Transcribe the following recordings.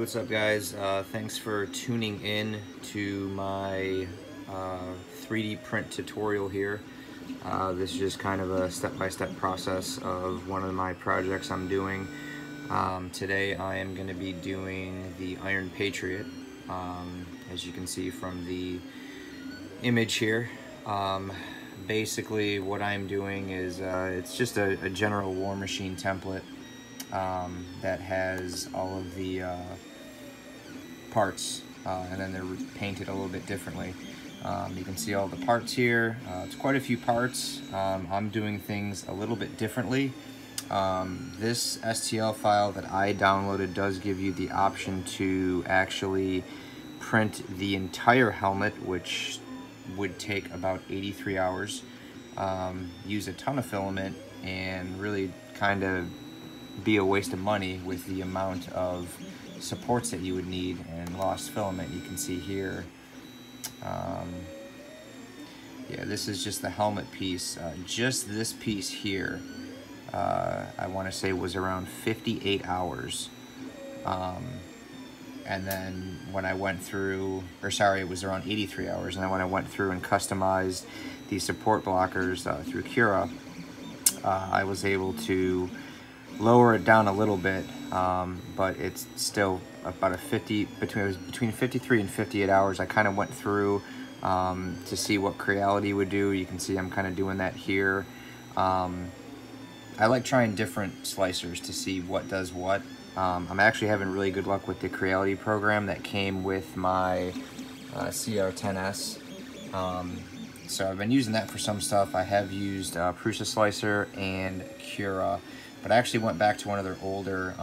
what's up guys? Thanks for tuning in to my 3D print tutorial here. This is just kind of a step-by-step process of one of my projects I'm doing. Today I am going to be doing the Iron Patriot, as you can see from the image here. Basically what I'm doing is it's just a general war machine template that has all of the parts, and then they're painted a little bit differently. You can see all the parts here. It's quite a few parts. I'm doing things a little bit differently. This STL file that I downloaded does give you the option to actually print the entire helmet, which would take about 83 hours, use a ton of filament, and really kind of be a waste of money with the amount of supports that you would need and lost filament. You can see here, yeah, this is just the helmet piece. Just this piece here, I want to say was around 58 hours. And then when I went through, or sorry, it was around 83 hours. And then when I went through and customized the support blockers through Cura, I was able to lower it down a little bit, but it's still about between 53 and 58 hours. I kind of went through to see what creality would do. You can see I'm kind of doing that here. I like trying different slicers to see what does what. I'm actually having really good luck with the creality program that came with my CR10S. So I've been using that for some stuff. I have used Prusa Slicer and Cura, but I actually went back to one of their older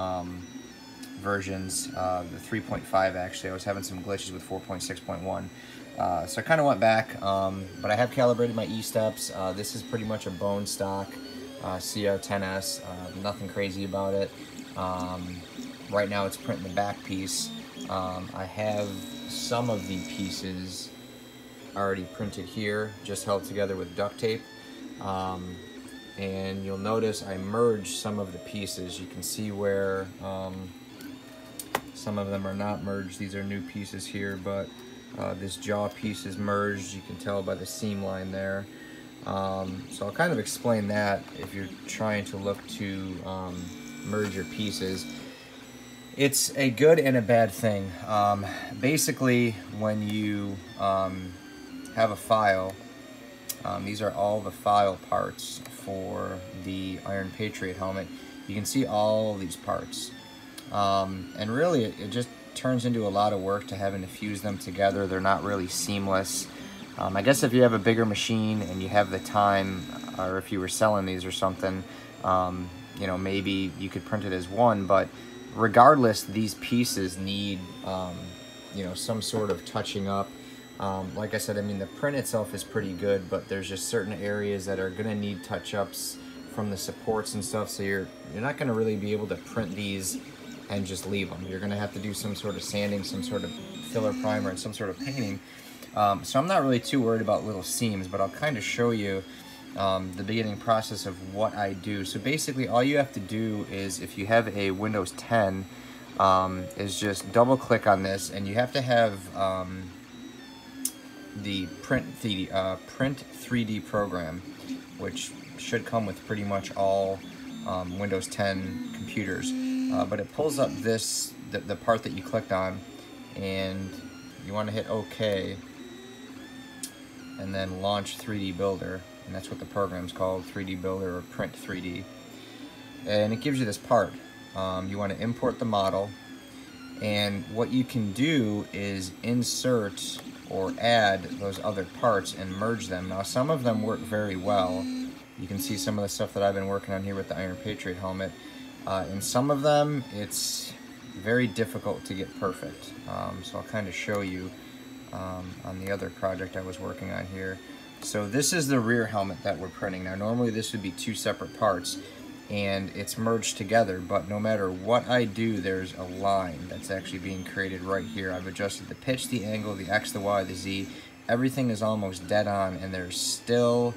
versions, the 3.5 actually. I was having some glitches with 4.6.1. So I kind of went back, but I have calibrated my E-steps. This is pretty much a bone stock CR10S, nothing crazy about it. Right now it's printing the back piece. I have some of the pieces already printed here, just held together with duct tape. And you'll notice I merged some of the pieces. You can see where some of them are not merged. These are new pieces here, but this jaw piece is merged. You can tell by the seam line there. So I'll kind of explain that if you're trying to look to merge your pieces. It's a good and a bad thing. Basically, when you have a file, these are all the file parts for the Iron Patriot helmet. You can see all these parts. And really, it just turns into a lot of work to having to fuse them together. They're not really seamless. I guess if you have a bigger machine and you have the time, or if you were selling these or something, you know, maybe you could print it as one, but regardless, these pieces need, you know, some sort of touching up. Like I said, I mean, the print itself is pretty good, but there's just certain areas that are gonna need touch-ups from the supports and stuff, so you're not gonna really be able to print these and just leave them. You're gonna have to do some sort of sanding, some sort of filler primer, and some sort of painting. So I'm not really too worried about little seams, but I'll kind of show you the beginning process of what I do. So basically all you have to do is, if you have a Windows 10, is just double click on this, and you have to have the Print 3D program, which should come with pretty much all Windows 10 computers. But it pulls up this, the part that you clicked on, and you want to hit OK, and then launch 3D Builder, and that's what the program's called, 3D Builder or Print 3D. And it gives you this part. You want to import the model, and what you can do is insert or add those other parts and merge them. Now some of them work very well. You can see some of the stuff that I've been working on here with the Iron Patriot helmet. And some of them, it's very difficult to get perfect. So I'll kind of show you on the other project I was working on here. So this is the rear helmet that we're printing. Now normally this would be two separate parts, and it's merged together, but no matter what I do, there's a line that's actually being created right here. I've adjusted the pitch, the angle, the X, the Y, the Z. Everything is almost dead on, and there's still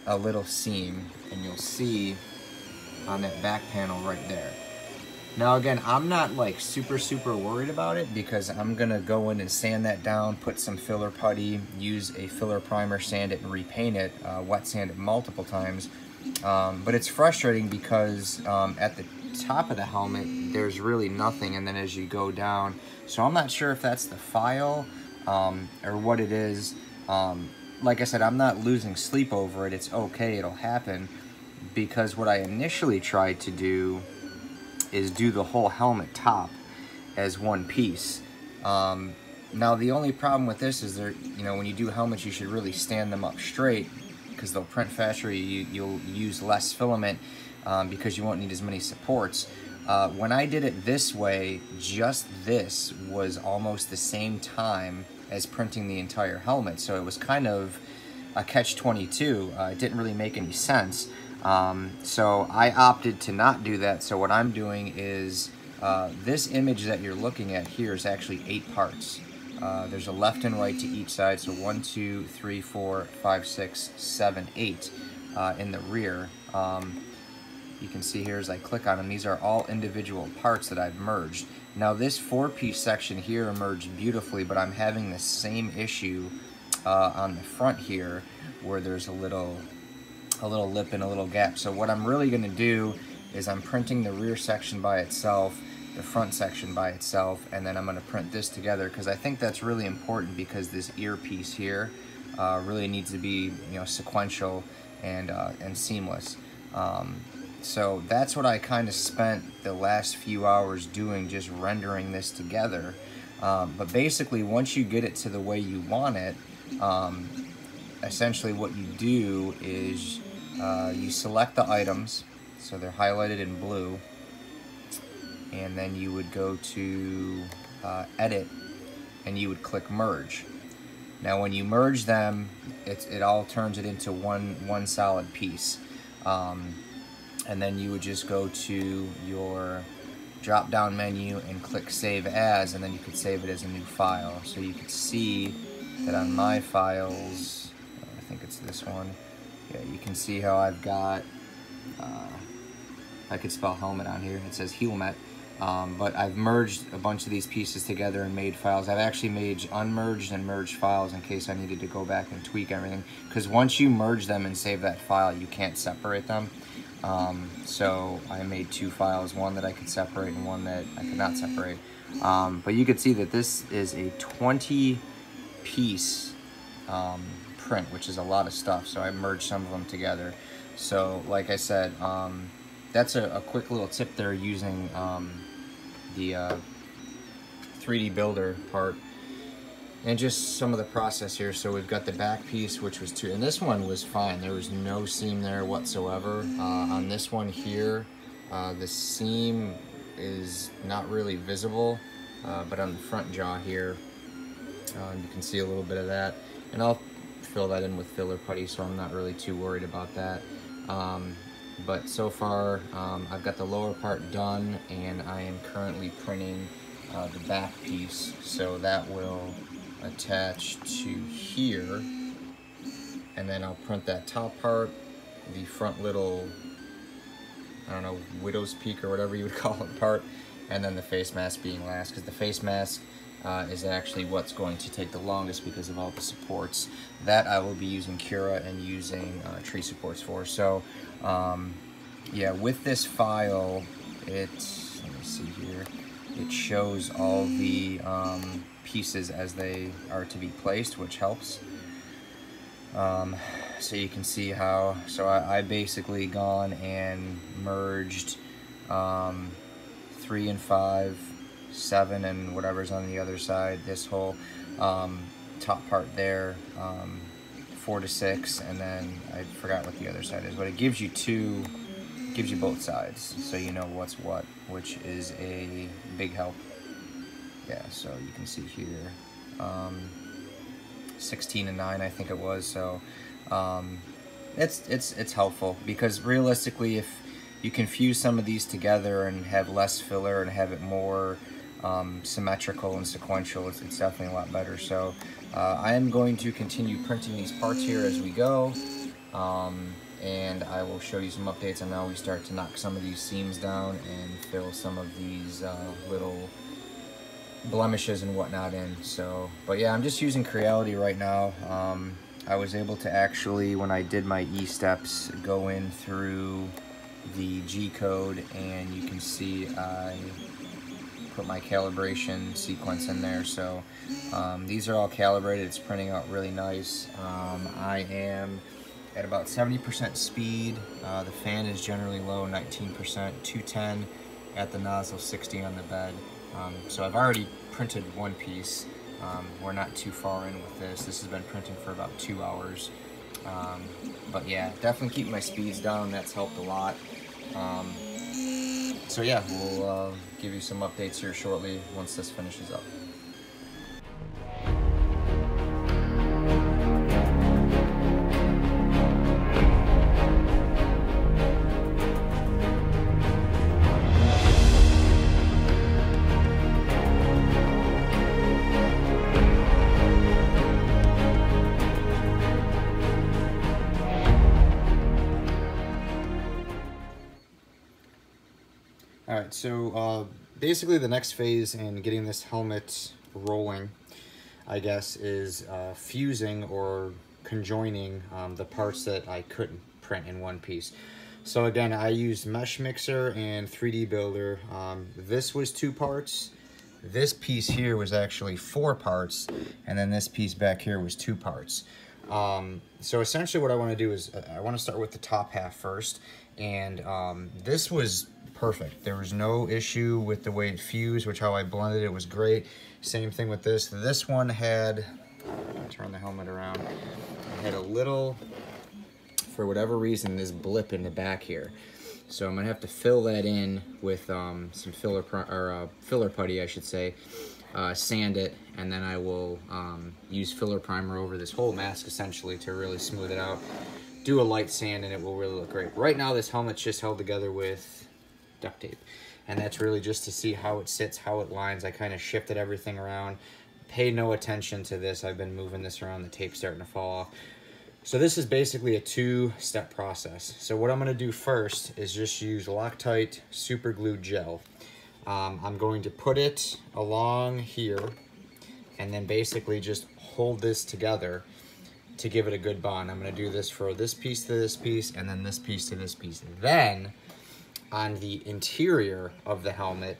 a little seam, and you'll see on that back panel right there. Now again, I'm not like super worried about it because I'm gonna go in and sand that down, put some filler putty, use a filler primer, sand it and repaint it, wet sand it multiple times. But it's frustrating because at the top of the helmet, there's really nothing, and then as you go down, so I'm not sure if that's the file or what it is. Like I said, I'm not losing sleep over it. It's okay, it'll happen, because what I initially tried to do is do the whole helmet top as one piece. Now the only problem with this is when you do helmets, you should really stand them up straight because they'll print faster. You'll use less filament because you won't need as many supports. When I did it this way, just this was almost the same time as printing the entire helmet, so it was kind of a catch-22. It didn't really make any sense. So I opted to not do that. So what I'm doing is this image that you're looking at here is actually 8 parts. There's a left and right to each side, so 1, 2, 3, 4, 5, 6, 7, 8 in the rear. You can see here as I click on them, these are all individual parts that I've merged. Now this 4-piece section here emerged beautifully, but I'm having the same issue on the front here where there's a little lip and a little gap. So what I'm really going to do is I'm printing the rear section by itself, the front section by itself, and then I'm going to print this together because I think that's really important because this ear piece here really needs to be sequential and seamless. So that's what I kind of spent the last few hours doing, just rendering this together. But basically once you get it to the way you want it, essentially what you do is you select the items, so they're highlighted in blue, and then you would go to edit and you would click merge. Now when you merge them, it all turns it into one solid piece. And then you would just go to your drop down menu and click save as, and then you could save it as a new file. So you could see that on my files, I think it's this one, yeah, you can see how I've got, I could spell helmet on here, it says helmet, but I've merged a bunch of these pieces together and made files. I've actually made unmerged and merged files in case I needed to go back and tweak everything, because once you merge them and save that file, you can't separate them. So I made 2 files, one that I could separate and one that I could not separate. But you could see that this is a 20-piece print, which is a lot of stuff, so I merged some of them together. So like I said, that's a quick little tip there using the 3D Builder part. And just some of the process here. So we've got the back piece, which was 2, and this one was fine. There was no seam there whatsoever. On this one here, the seam is not really visible, but on the front jaw here, you can see a little bit of that. And I'll fill that in with filler putty, so I'm not really too worried about that. But so far, I've got the lower part done, and I am currently printing the back piece. So that will attach to here, and then I'll print that top part, the front little, I don't know, widow's peak or whatever you would call it part, and then the face mask being last, because the face mask is actually what's going to take the longest because of all the supports that I will be using Cura and using tree supports for. So yeah, with this file, let me see here, it shows all the pieces as they are to be placed, which helps. So you can see how, so I basically gone and merged 3 and 5, 7 and whatever's on the other side, this whole top part there, 4 to 6, and then I forgot what the other side is, but it gives you both sides, so you know what's what, which is a big help. Yeah, so you can see here, 16 and 9 I think it was. So it's helpful, because realistically, if you can fuse some of these together and have less filler and have it more symmetrical and sequential, it's definitely a lot better. So I am going to continue printing these parts here as we go. and I will show you some updates on how we start to knock some of these seams down and fill some of these little blemishes and whatnot in. So, but yeah, I'm just using Creality right now. I was able to actually, when I did my E-steps, go in through the G-code, and you can see I put my calibration sequence in there. So these are all calibrated. It's printing out really nice. I am at about 70% speed. The fan is generally low, 19%, 210 at the nozzle, 60 on the bed. So I've already printed one piece. We're not too far in with this. This has been printing for about 2 hours. But yeah, definitely keep my speeds down. That's helped a lot. So yeah, we'll give you some updates here shortly once this finishes up. Alright, so basically the next phase in getting this helmet rolling, I guess, is fusing or conjoining the parts that I couldn't print in one piece. So again, I used Mesh Mixer and 3D Builder. This was 2 parts. This piece here was actually 4 parts, and then this piece back here was 2 parts. So essentially what I want to do is I want to start with the top half first, and this was perfect. There was no issue with the way it fused, which how I blended it was great. Same thing with this. This one had, I'll turn the helmet around, it had a little, for whatever reason, this blip in the back here. So I'm gonna have to fill that in with some filler putty, I should say, sand it, and then I will use filler primer over this whole mask essentially to really smooth it out. Do a light sand and it will really look great. Right now this helmet's just held together with duct tape, and that's really just to see how it sits, how it lines. I kind of shifted everything around. Pay no attention to this. I've been moving this around, the tape's starting to fall off. So this is basically a 2-step process. So what I'm going to do first is just use Loctite super glue gel. I'm going to put it along here and then basically just hold this together to give it a good bond. I'm going to do this for this piece to this piece, and then this piece to this piece. Then on the interior of the helmet,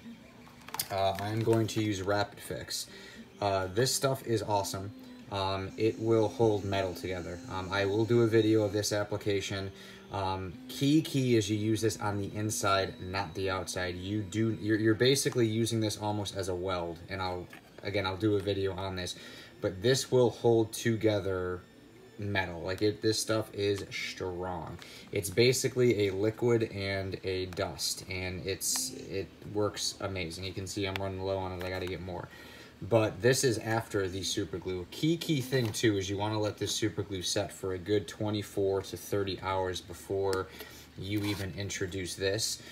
I'm going to use Rapid Fix. This stuff is awesome. It will hold metal together. I will do a video of this application. Key is you use this on the inside, not the outside. You're basically using this almost as a weld, and I'll do a video on this, but this will hold together metal. Like this stuff is strong. It's basically a liquid and a dust, and it works amazing. You can see I'm running low on it. I got to get more. But this is after the super glue. Key thing too is you want to let this super glue set for a good 24 to 30 hours before you even introduce this,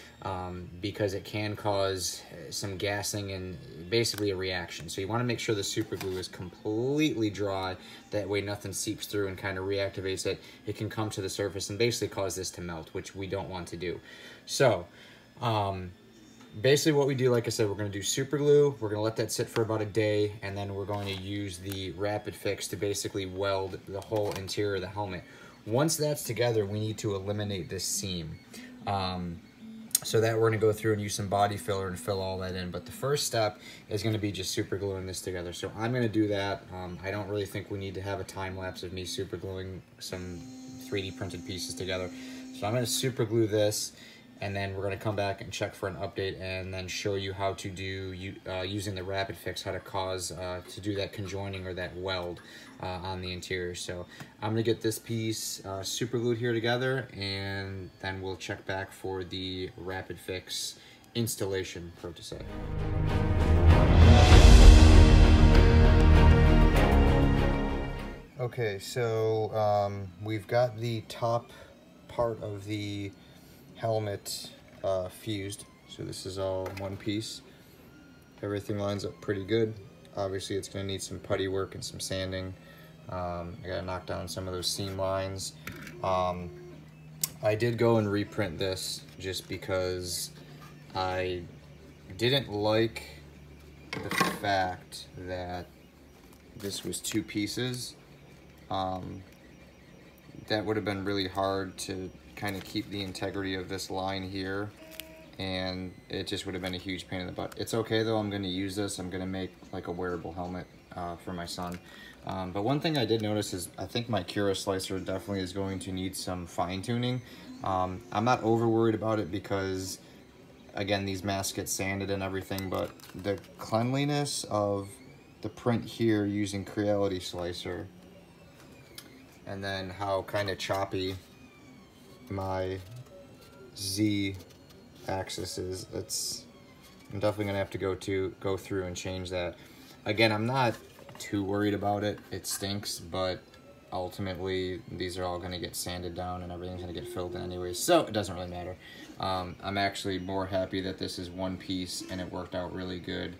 because it can cause some gassing and basically a reaction. So you want to make sure the super glue is completely dry, that way nothing seeps through and kind of reactivates it. It can come to the surface and basically cause this to melt, which we don't want to do. So basically what we do, like I said, we're going to do super glue, we're going to let that sit for about a day, and then we're going to use the Rapid Fix to basically weld the whole interior of the helmet. Once that's together, we need to eliminate this seam. So that we're going to go through and use some body filler and fill all that in. But the first step is going to be just super gluing this together. So I'm going to do that. I don't really think we need to have a time lapse of me super gluing some 3D printed pieces together. So I'm going to super glue this, and then we're going to come back and check for an update, and then show you how to do, using the Rapid Fix, how to do that conjoining or that weld on the interior. So I'm going to get this piece super glued here together, and then we'll check back for the Rapid Fix installation, so to say. Okay, so we've got the top part of the helmet fused, so this is all one piece. Everything lines up pretty good. Obviously it's going to need some putty work and some sanding. I got to knock down some of those seam lines. I did go and reprint this just because I didn't like the fact that this was 2 pieces. That would have been really hard to kind of keep the integrity of this line here, and it just would have been a huge pain in the butt. It's okay though, I'm going to use this. I'm going to make like a wearable helmet for my son. But one thing I did notice is I think my Cura slicer definitely is going to need some fine tuning. I'm not over worried about it because again, these masks get sanded and everything, but the cleanliness of the print here using Creality slicer, and then how kind of choppy my Z axis is, I'm definitely gonna have to go through and change that. Again, I'm not too worried about it. It stinks, but ultimately these are all gonna get sanded down and everything's gonna get filled in anyways, so it doesn't really matter. I'm actually more happy that this is 1 piece and it worked out really good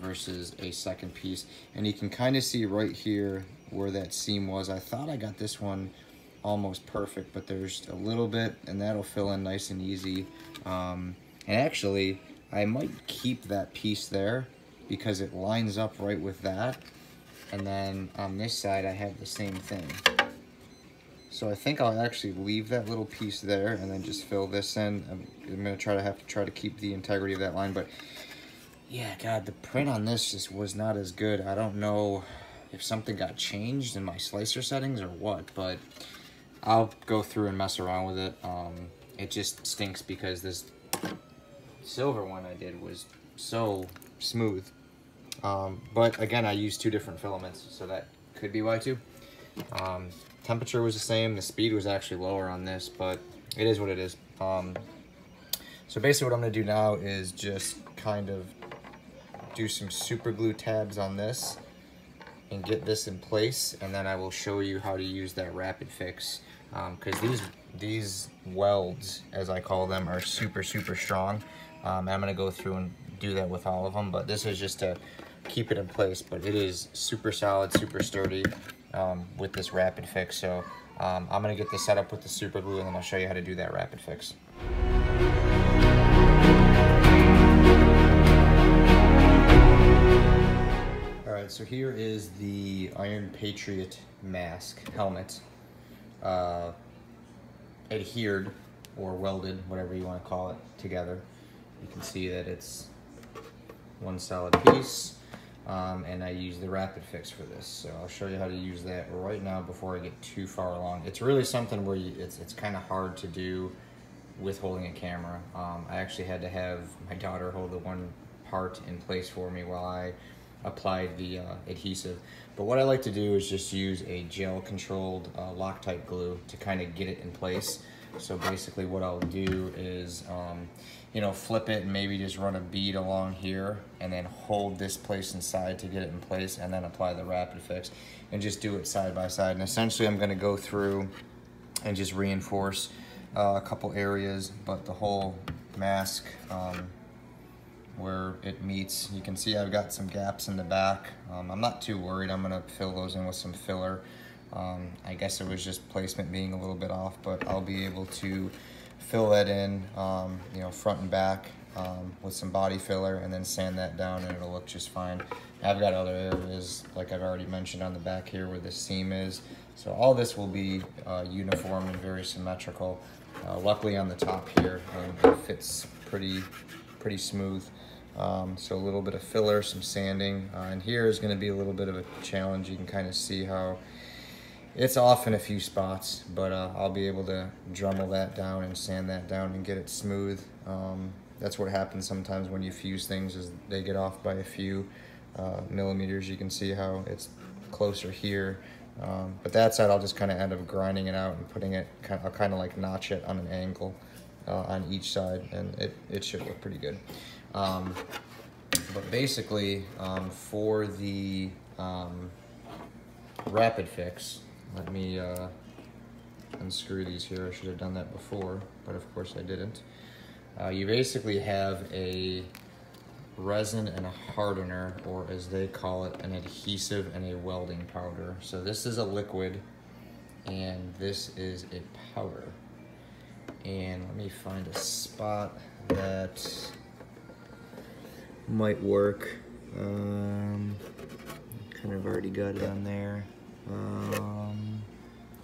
versus a 2nd piece. And you can kind of see right here where that seam was. I thought I got this one almost perfect, but there's a little bit, and that'll fill in nice and easy. And actually, I might keep that piece there because it lines up right with that. And then on this side, I have the same thing. So I think I'll actually leave that little piece there and then just fill this in. I'm gonna try to keep the integrity of that line, but yeah, God, the print on this just was not as good. I don't know if something got changed in my slicer settings or what, but I'll go through and mess around with it. It just stinks because this silver one I did was so smooth. But again, I used 2 different filaments, so that could be why too. Temperature was the same. The speed was actually lower on this, but it is what it is. So basically what I'm gonna do now is just kind of do some super glue tabs on this and get this in place, and then I will show you how to use that rapid fix, because these welds, as I call them, are super strong. I'm gonna go through and do that with all of them, but this is just to keep it in place. But it is super solid, super sturdy with this rapid fix. So I'm gonna get this set up with the super glue, and then I'll show you how to do that rapid fix. Alright, so here is the Iron Patriot mask helmet, adhered or welded, whatever you want to call it, together. You can see that it's 1 solid piece, and I use the rapid fix for this. So I'll show you how to use that right now before I get too far along. It's really something where it's kind of hard to do with holding a camera. I actually had to have my daughter hold the one part in place for me while I applied the adhesive. But what I like to do is just use a gel controlled Loctite glue to kind of get it in place. So basically what I'll do is you know, flip it and maybe just run a bead along here and then hold this place inside to get it in place, and then apply the rapid fix and just do it side by side. And essentially I'm going to go through and just reinforce a couple areas, but the whole mask where it meets, you can see I've got some gaps in the back. I'm not too worried. I'm gonna fill those in with some filler. I guess it was just placement being a little bit off, but I'll be able to fill that in, you know, front and back with some body filler, and then sand that down, and it'll look just fine. I've got other areas, like I've already mentioned on the back here, where the seam is. So all this will be uniform and very symmetrical. Luckily on the top here, it fits pretty smooth. So a little bit of filler, some sanding, and here is going to be a little bit of a challenge. You can kind of see how it's off in a few spots, but I'll be able to Dremel that down and sand that down and get it smooth. That's what happens sometimes when you fuse things, is they get off by a few millimeters. You can see how it's closer here, but that side I'll just kind of end up grinding it out and putting it, I'll kind of like notch it on an angle on each side, and it should look pretty good. But basically, for the rapid fix, let me unscrew these here. I should have done that before, but of course I didn't. You basically have a resin and a hardener, or as they call it, an adhesive and a welding powder. So this is a liquid, and this is a powder. And let me find a spot that might work. Kind of already got it on there.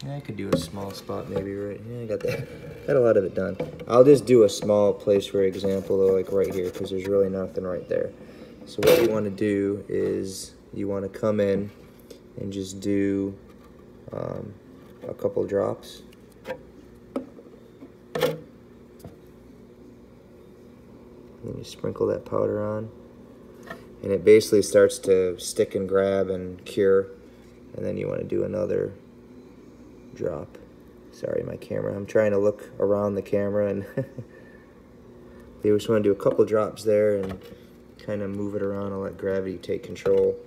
Yeah, I could do a small spot maybe right. Yeah, I got that. Got a lot of it done. I'll just do a small place for example though, like right here, because there's really nothing right there. So what you want to do is you want to come in and just do a couple drops. And you sprinkle that powder on. And it basically starts to stick and grab and cure. And then you want to do another drop. Sorry, my camera. I'm trying to look around the camera, and you just want to do a couple drops there and kind of move it around and let gravity take control.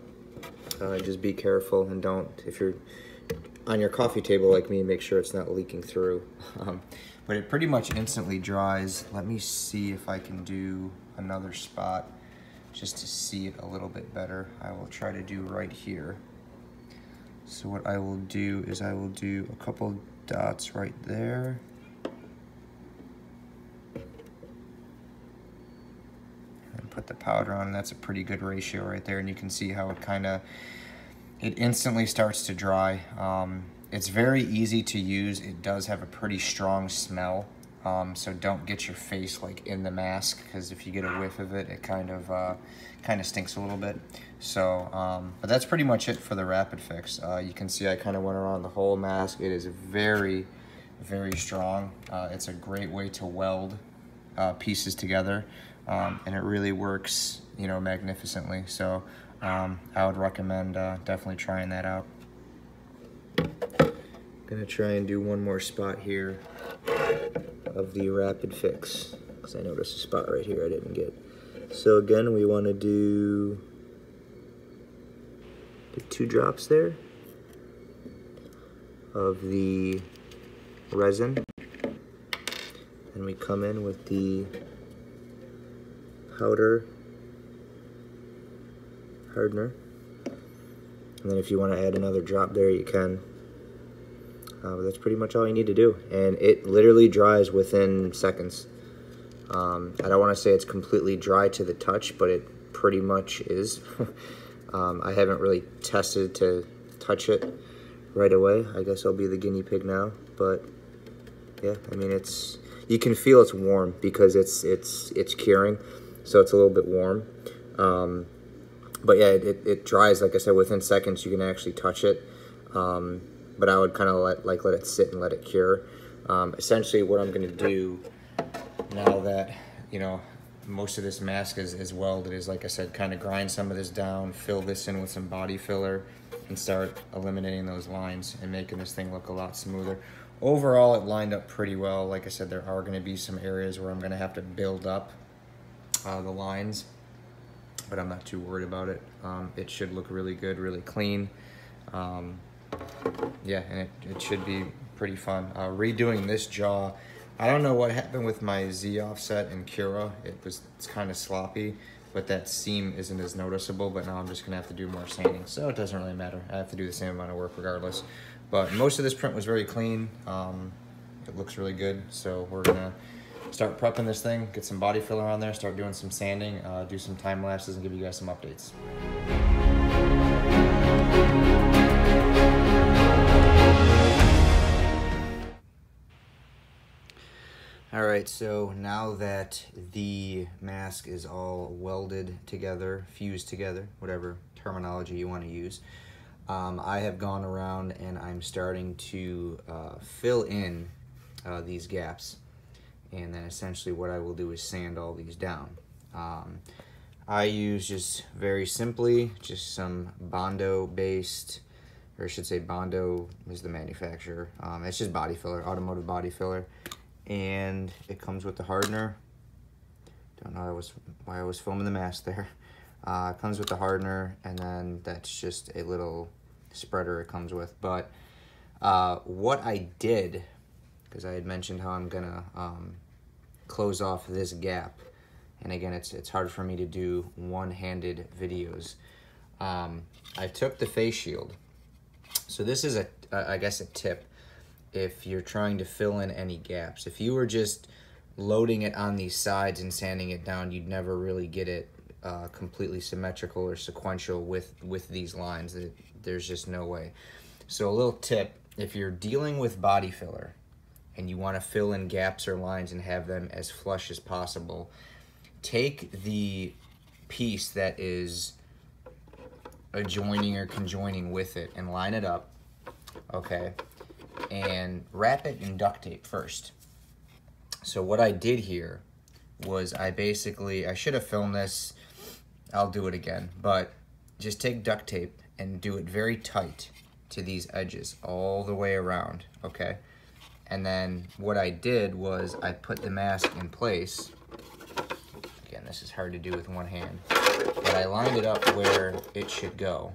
Just be careful and don't, if you're on your coffee table like me, make sure it's not leaking through. But it pretty much instantly dries. Let me see if I can do another spot just to see it a little bit better. I will try to do right here. So what I will do is I will do a couple dots right there. And put the powder on. That's a pretty good ratio right there, and you can see how it instantly starts to dry. It's very easy to use. It does have a pretty strong smell, so don't get your face like in the mask, because if you get a whiff of it, it kind of stinks a little bit. So, but that's pretty much it for the rapid fix. You can see I kind of went around the whole mask. It is very, very strong. It's a great way to weld pieces together, and it really works, you know, magnificently. So I would recommend definitely trying that out. Gonna try and do one more spot here of the rapid fix, because I noticed a spot right here I didn't get. So again, we want to do 2 drops there of the resin, and we come in with the powder hardener, and then if you want to add another drop there, you can. But that's pretty much all you need to do, and it literally dries within seconds. I don't want to say it's completely dry to the touch, but it pretty much is. I haven't really tested to touch it right away. I guess I'll be the guinea pig now, but yeah, I mean, you can feel it's warm because it's curing, so it's a little bit warm. But yeah, it dries, like I said, within seconds. You can actually touch it. But I would kind of let it sit and let it cure. Essentially what I'm gonna do now that, you know, most of this mask is welded is, like I said, kind of grind some of this down, fill this in with some body filler, and start eliminating those lines and making this thing look a lot smoother. Overall, it lined up pretty well. Like I said, there are gonna be some areas where I'm gonna have to build up the lines, but I'm not too worried about it. It should look really good, really clean. Yeah, and it should be pretty fun. Redoing this jaw, I don't know what happened with my Z offset and Cura. It's kind of sloppy, but that seam isn't as noticeable, but now I'm just gonna have to do more sanding, so it doesn't really matter. I have to do the same amount of work regardless. But most of this print was very clean. It looks really good, so we're gonna start prepping this thing, get some body filler on there, start doing some sanding, do some time lapses, and give you guys some updates. All right, so now that the mask is all welded together, fused together, whatever terminology you want to use, I have gone around and I'm starting to fill in these gaps. And then essentially what I will do is sand all these down. I use just very simply just some Bondo based, or I should say Bondo is the manufacturer. It's just body filler, automotive body filler. And it comes with the hardener. Don't know why I was filming the mask there. It comes with the hardener, and then that's just a little spreader it comes with. But what I did, because I had mentioned how I'm gonna close off this gap, and again, it's hard for me to do one-handed videos. I took the face shield. So this is I guess a tip. if you're trying to fill in any gaps. If you were just loading it on these sides and sanding it down, you'd never really get it completely symmetrical or sequential with these lines. There's just no way. So a little tip, if you're dealing with body filler and you want to fill in gaps or lines and have them as flush as possible, take the piece that is adjoining or conjoining with it and line it up, okay, and wrap it in duct tape first. So what I did here was I should have filmed this, I'll do it again, but just take duct tape and do it very tight to these edges all the way around, okay? And then what I did was I put the mask in place. Again, this is hard to do with one hand, but I lined it up where it should go.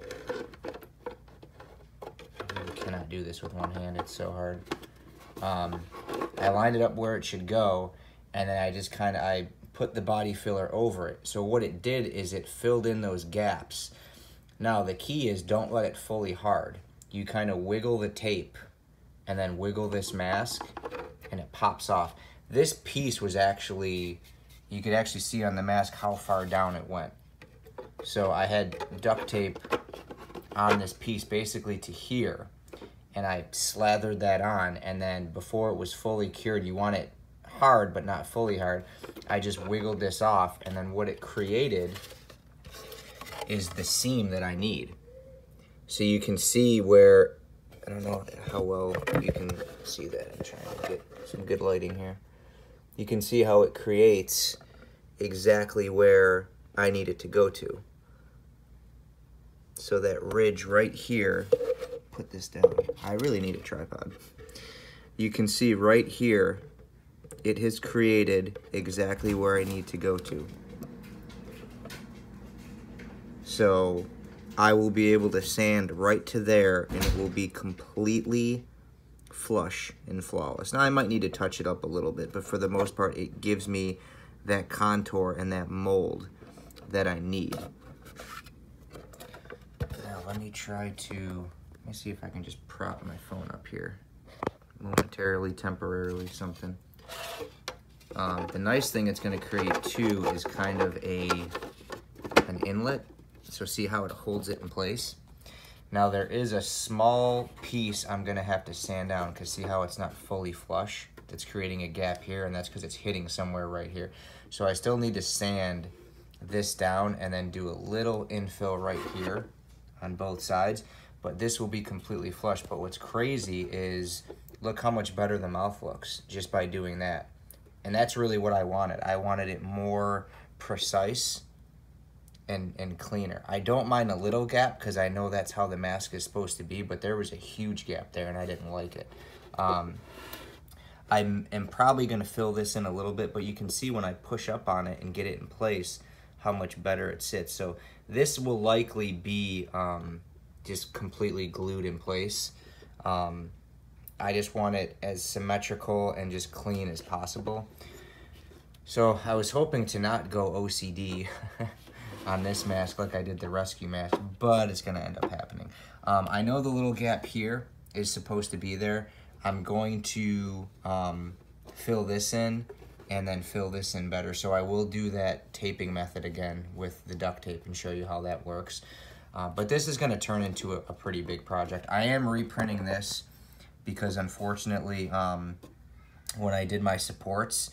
I really cannot do this with one hand, it's so hard. I lined it up where it should go, and then I just I put the body filler over it. So what it did is it filled in those gaps. Now the key is don't let it fully hard. You kind of wiggle the tape and then wiggle this mask and it pops off. This piece was actually, you could actually see on the mask how far down it went. So I had duct tape on this piece basically to here, and I slathered that on, and then before it was fully cured, you want it hard but not fully hard, I just wiggled this off, and then what it created is the seam that I need. So you can see where, I don't know how well you can see that. I'm trying to get some good lighting here. You can see how it creates exactly where I need it to go to. So that ridge right here, put this down. I really need a tripod. You can see right here, it has created exactly where I need to go to. So I will be able to sand right to there and it will be completely flush and flawless. Now I might need to touch it up a little bit, but for the most part it gives me that contour and that mold that I need. Now let me see if I can just prop my phone up here momentarily, temporarily, something. The nice thing it's going to create too is kind of an inlet. So see how it holds it in place? Now there is a small piece I'm going to have to sand down, because see how it's not fully flush? It's creating a gap here, and that's because it's hitting somewhere right here. So I still need to sand this down and then do a little infill right here on both sides, but this will be completely flush. But what's crazy is look how much better the mouth looks just by doing that. And that's really what I wanted. I wanted it more precise and cleaner. I don't mind a little gap because I know that's how the mask is supposed to be, but there was a huge gap there and I didn't like it. I am probably going to fill this in a little bit, but you can see when I push up on it and get it in place how much better it sits. So this will likely be just completely glued in place. I just want it as symmetrical and just clean as possible. So I was hoping to not go OCD on this mask like I did the rescue mask, but it's gonna end up happening. I know the little gap here is supposed to be there. I'm going to fill this in and then fill this in better. So I will do that taping method again with the duct tape and show you how that works. But this is gonna turn into a pretty big project. I am reprinting this because unfortunately, when I did my supports,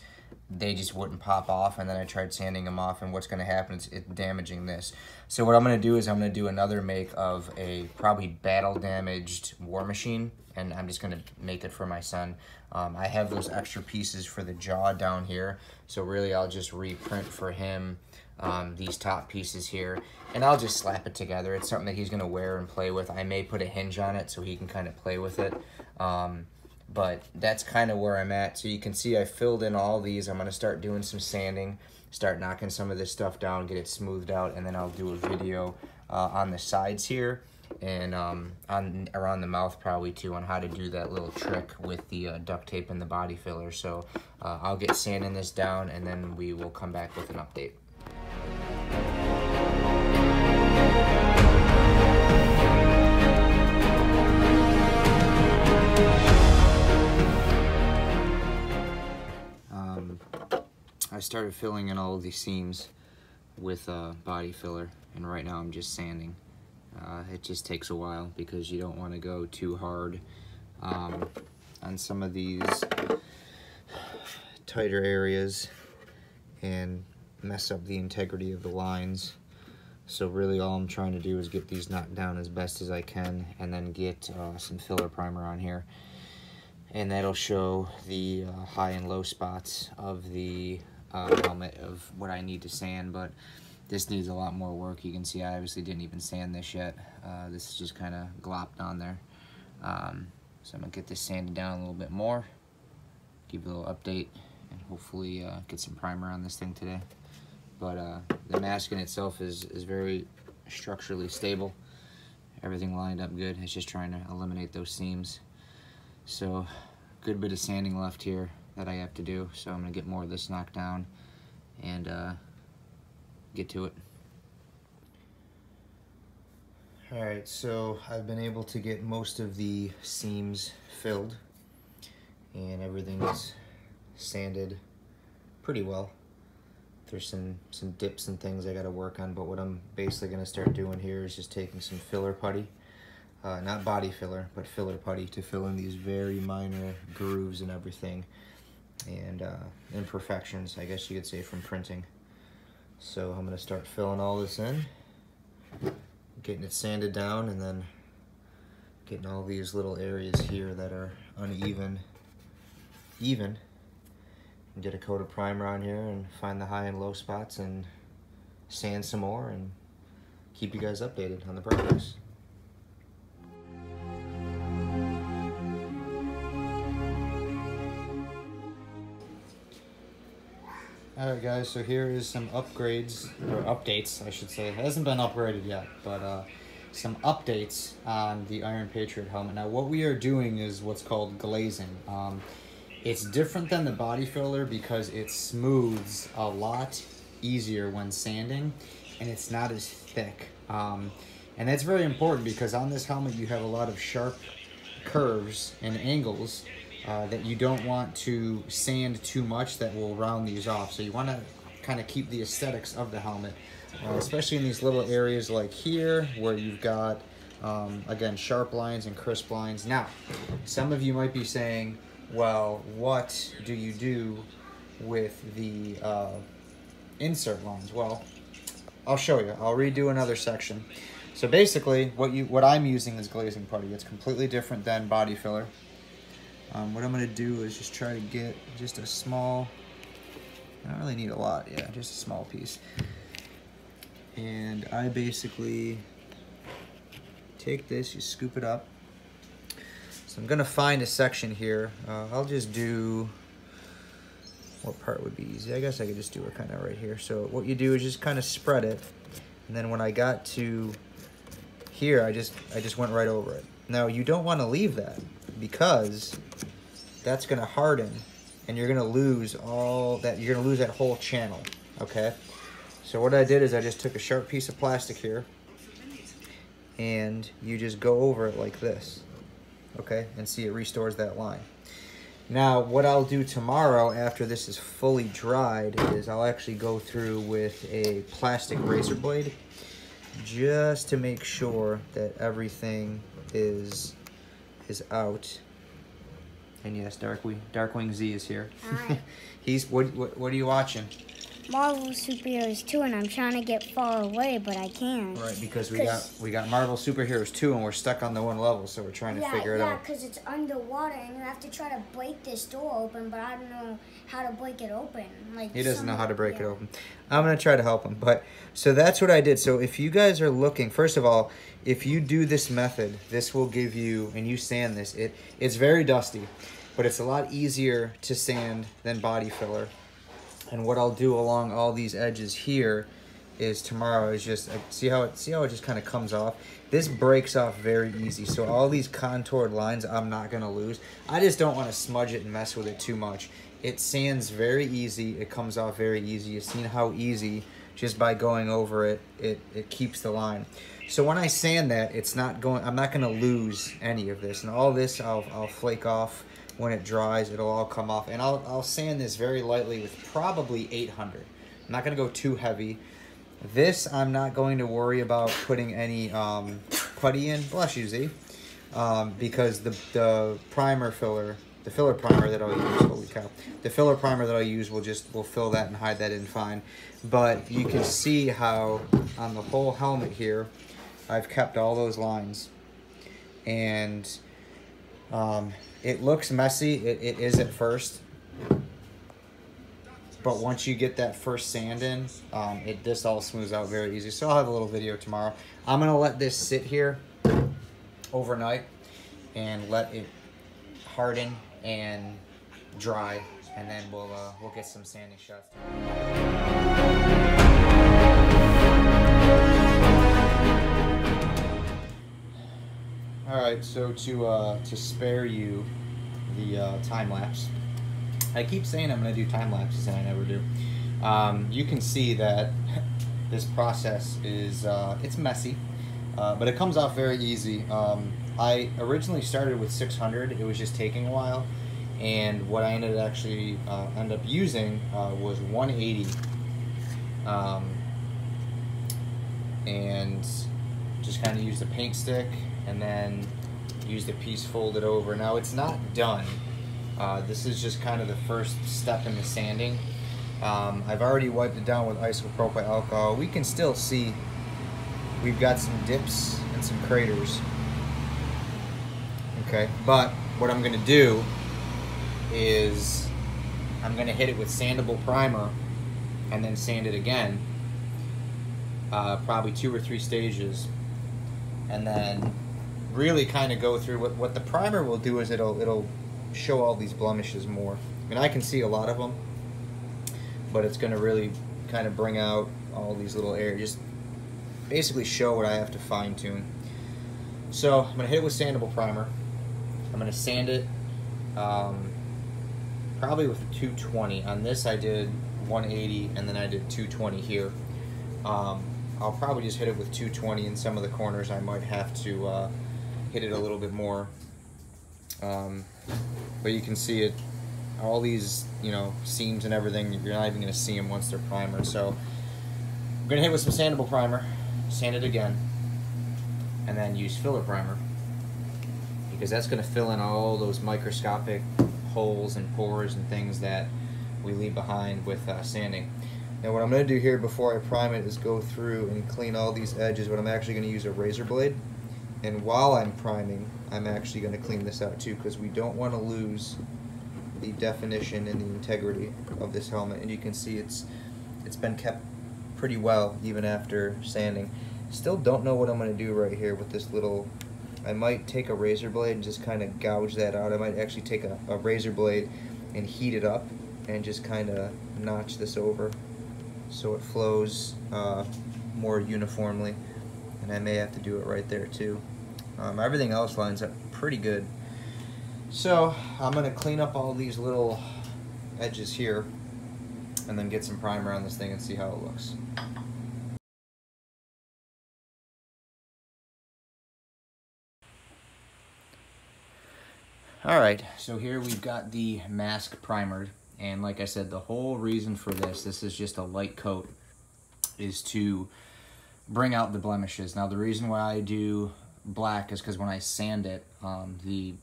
they just wouldn't pop off, and then I tried sanding them off, and what's going to happen is it's damaging this. So what I'm going to do is I'm going to do another make of a probably battle-damaged war machine, and I'm just going to make it for my son. I have those extra pieces for the jaw down here, so really I'll just reprint for him these top pieces here, and I'll just slap it together. It's something that he's going to wear and play with. I may put a hinge on it so he can kind of play with it. But that's kind of where I'm at. So you can see I filled in all these. I'm going to start doing some sanding, start knocking some of this stuff down, get it smoothed out, and then I'll do a video on the sides here and around the mouth probably too, on how to do that little trick with the duct tape and the body filler. So I'll get sanding this down, and then we will come back with an update. I started filling in all of these seams with body filler, and right now I'm just sanding. It just takes a while because you don't want to go too hard on some of these tighter areas and mess up the integrity of the lines. So really all I'm trying to do is get these knocked down as best as I can, and then get some filler primer on here, and that'll show the high and low spots of the helmet of what I need to sand. But this needs a lot more work. You can see I obviously didn't even sand this yet. This is just kind of glopped on there. So I'm gonna get this sanded down a little bit more, give you a little update, and hopefully get some primer on this thing today. But the mask in itself is very structurally stable. Everything lined up good. It's just trying to eliminate those seams. So good bit of sanding left here that I have to do. So I'm gonna get more of this knocked down and get to it. Alright, so I've been able to get most of the seams filled, and everything is sanded pretty well. There's some dips and things I gotta work on, but what I'm basically gonna start doing here is just taking some filler putty, not body filler, but filler putty, to fill in these very minor grooves and everything, and imperfections, I guess you could say, from printing. So I'm gonna start filling all this in, getting it sanded down, and then getting all these little areas here that are uneven, and get a coat of primer on here and find the high and low spots and sand some more and keep you guys updated on the progress. Alright guys, so here is some upgrades, or updates I should say. It hasn't been upgraded yet, but some updates on the Iron Patriot helmet. Now what we are doing is what's called glazing. It's different than the body filler because it smooths a lot easier when sanding, and it's not as thick. And that's very important because on this helmet you have a lot of sharp curves and angles that you don't want to sand too much that will round these off. So you want to kind of keep the aesthetics of the helmet, especially in these little areas like here where you've got, again, sharp lines and crisp lines. Now, some of you might be saying, well, what do you do with the insert lines? Well, I'll show you. I'll redo another section. So basically, what I'm using is glazing putty. It's completely different than body filler. What I'm going to do is just try to get just a small, I don't really need a lot, yeah, just a small piece. And I basically take this, you scoop it up. So I'm going to find a section here. I'll just do, what part would be easy? I guess I could just do it kind of right here. So what you do is just kind of spread it. And then when I got to here, I just went right over it. Now you don't want to leave that because that's going to harden and you're going to lose all that. You're going to lose that whole channel, okay? So what I did is I just took a sharp piece of plastic here and you just go over it like this, okay? And see, it restores that line. Now, what I'll do tomorrow after this is fully dried is I'll actually go through with a plastic razor blade just to make sure that everything is out. And yes, Darkwing Z is here. Hi. He's what are you watching? Marvel Superheroes 2, and I'm trying to get far away, but I can't. Right, because we got Marvel Superheroes 2, and we're stuck on the one level, so we're trying to figure it out. Yeah, because it's underwater, and you have to try to break this door open, but I don't know how to break it open. Like, he doesn't know how to break it open. I'm going to try to help him. But so that's what I did. So if you guys are looking, first of all, if you do this method, this will give you, and you sand this, it's very dusty, but it's a lot easier to sand than body filler. And what I'll do along all these edges here is tomorrow is just, see how it just kind of comes off? This breaks off very easy. So all these contoured lines I'm not going to lose. I just don't want to smudge it and mess with it too much. It sands very easy. It comes off very easy. You've seen how easy, just by going over it, it keeps the line. So when I sand that, I'm not going to lose any of this. And all this I'll flake off when it dries, it'll all come off. And I'll sand this very lightly with probably 800. I'm not gonna go too heavy. This, I'm not going to worry about putting any putty in, bless you, Z, because the primer filler, the filler primer that I'll use, holy cow, the filler primer that I'll use will fill that and hide that in fine. But you can see how on the whole helmet here, I've kept all those lines. And it looks messy, it is at first. But once you get that first sand in, this all smooths out very easy. So I'll have a little video tomorrow. I'm gonna let this sit here overnight and let it harden and dry, and then we'll get some sanding shots. All right, so to spare you the time lapse. I keep saying I'm going to do time lapses and I never do. You can see that this process is, it's messy, but it comes off very easy. I originally started with 600, it was just taking a while, and what I ended up using was 180, and just kind of used a paint stick and then used a piece folded over. Now it's not done. This is just kind of the first step in the sanding. I've already wiped it down with isopropyl alcohol. We can still see we've got some dips and some craters. Okay, but what I'm gonna do is I'm gonna hit it with sandable primer and then sand it again, probably 2 or 3 stages, and then really kind of go through what the primer will do is it'll show all these blemishes more. I mean, I can see a lot of them, but it's going to really kind of bring out all these little areas, just basically show what I have to fine tune. So I'm going to hit it with sandable primer. I'm going to sand it probably with 220. On this I did 180 and then I did 220 here. I'll probably just hit it with 220 in some of the corners. I might have to hit it a little bit more. But you can see it, all these, you know, seams and everything, you're not even going to see them once they're primered. So I'm going to hit with some sandable primer, sand it again, and then use filler primer, because that's going to fill in all those microscopic holes and pores and things that we leave behind with sanding. Now what I'm going to do here before I prime it is go through and clean all these edges, but I'm actually going to use a razor blade. And while I'm priming, I'm actually going to clean this out too, because we don't want to lose the definition and the integrity of this helmet. And you can see it's been kept pretty well even after sanding. Still don't know what I'm going to do right here with this little, I might take a razor blade and just kind of gouge that out. I might actually take a razor blade and heat it up and just kind of notch this over so it flows more uniformly. And I may have to do it right there too. Everything else lines up pretty good. So I'm going to clean up all these little edges here and then get some primer on this thing and see how it looks. Alright, so here we've got the mask primered, and like I said, the whole reason for this is just a light coat, is to bring out the blemishes. Now the reason why I do black is because when I sand it, the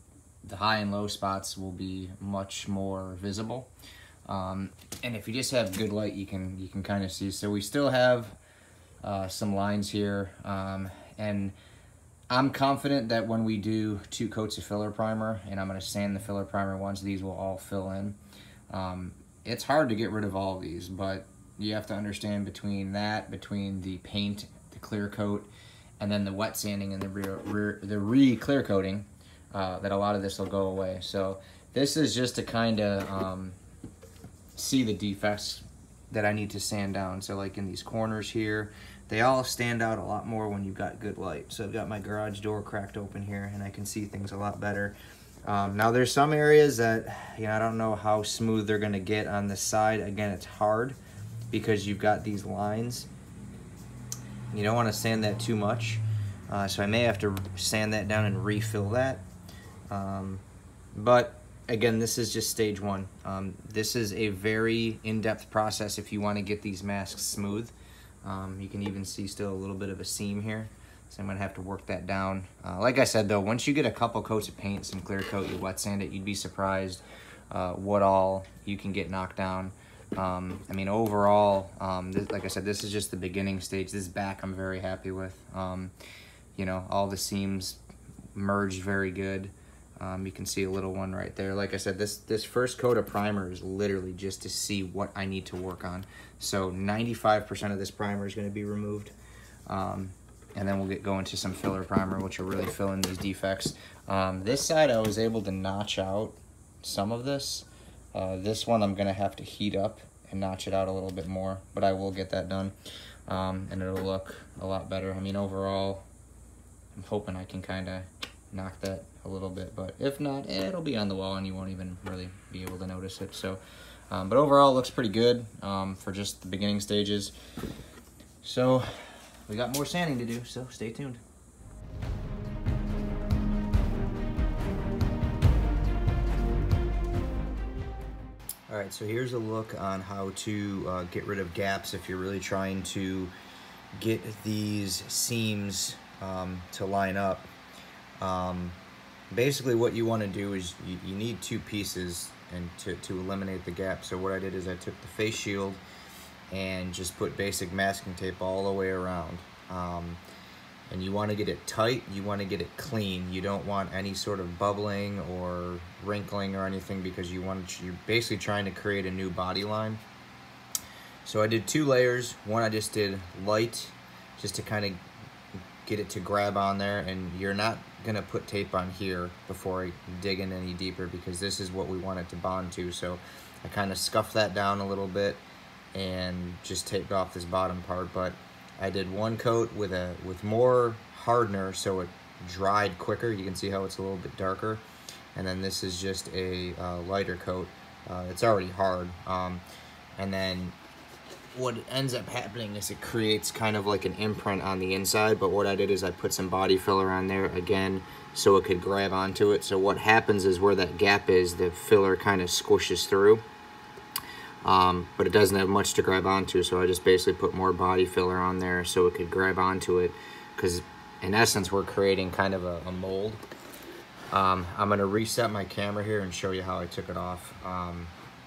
high and low spots will be much more visible, and if you just have good light, you can kind of see. So we still have some lines here, and I'm confident that when we do 2 coats of filler primer, and I'm going to sand the filler primer once, these will all fill in. It's hard to get rid of all of these, but you have to understand between the paint, the clear coat, and then the wet sanding and the re-clear coating, that a lot of this will go away. So this is just to kind of see the defects that I need to sand down. So like in these corners here, they all stand out a lot more when you've got good light. So I've got my garage door cracked open here and I can see things a lot better. Now there's some areas that, you know, I don't know how smooth they're gonna get on this side. Again, it's hard because you've got these lines. You don't want to sand that too much. So I may have to sand that down and refill that. But again, this is just stage one. This is a very in-depth process if you want to get these masks smooth. You can even see still a little bit of a seam here, so I'm gonna have to work that down. Like I said though, once you get a couple coats of paint, some clear coat, you wet sand it, you'd be surprised what all you can get knocked down. I mean, overall, like I said, this is just the beginning stage. This back I'm very happy with. You know, all the seams merged very good. You can see a little one right there. Like I said, this first coat of primer is literally just to see what I need to work on. So 95% of this primer is going to be removed. And then we'll go into some filler primer, which will really fill in these defects. This side I was able to notch out some of this. This one I'm going to have to heat up and notch it out a little bit more, but I will get that done. And it'll look a lot better. I mean, overall, I'm hoping I can kind of knock that a little bit, but if not, it'll be on the wall and you won't even really be able to notice it. So, but overall it looks pretty good for just the beginning stages. So we got more sanding to do, so stay tuned. All right, so here's a look on how to get rid of gaps if you're really trying to get these seams to line up. Basically what you want to do is you need two pieces and to eliminate the gap. So what I did is I took the face shield and just put basic masking tape all the way around. And you want to get it tight, you want to get it clean. You don't want any sort of bubbling or wrinkling or anything, because you're basically trying to create a new body line. So I did 2 layers. One I just did light, just to kind of get it to grab on there, and you're not gonna put tape on here before I dig in any deeper, because this is what we want it to bond to. So I kind of scuffed that down a little bit and just taped off this bottom part. But I did 1 coat with more hardener, so it dried quicker. You can see how it's a little bit darker. And then this is just a lighter coat. It's already hard. And then what ends up happening is it creates kind of like an imprint on the inside, but what I did is I put some body filler on there again so it could grab onto it. So what happens is where that gap is, the filler kind of squishes through, but it doesn't have much to grab onto, so I just basically put more body filler on there so it could grab onto it, because in essence we're creating kind of a mold. I'm going to reset my camera here and show you how I took it off.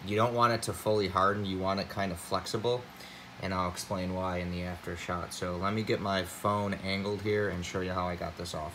You don't want it to fully harden, you want it kind of flexible, and I'll explain why in the after shot. So let me get my phone angled here and show you how I got this off.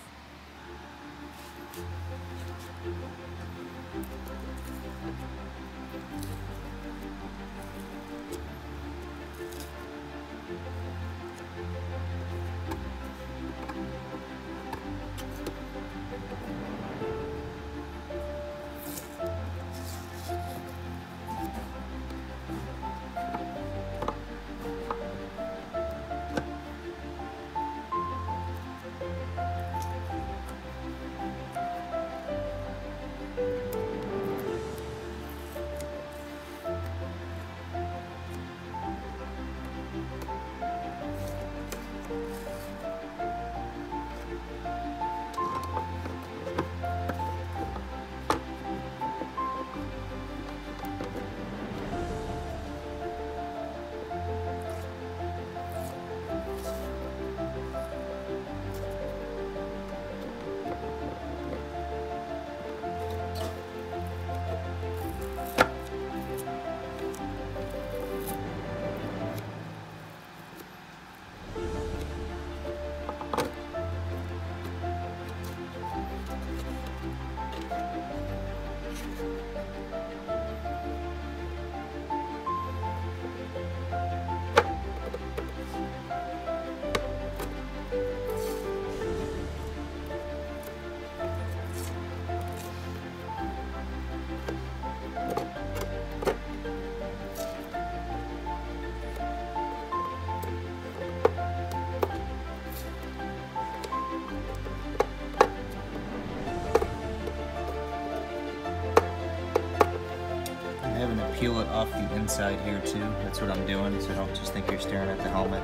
Peel it off the inside here too. That's what I'm doing, so don't just think you're staring at the helmet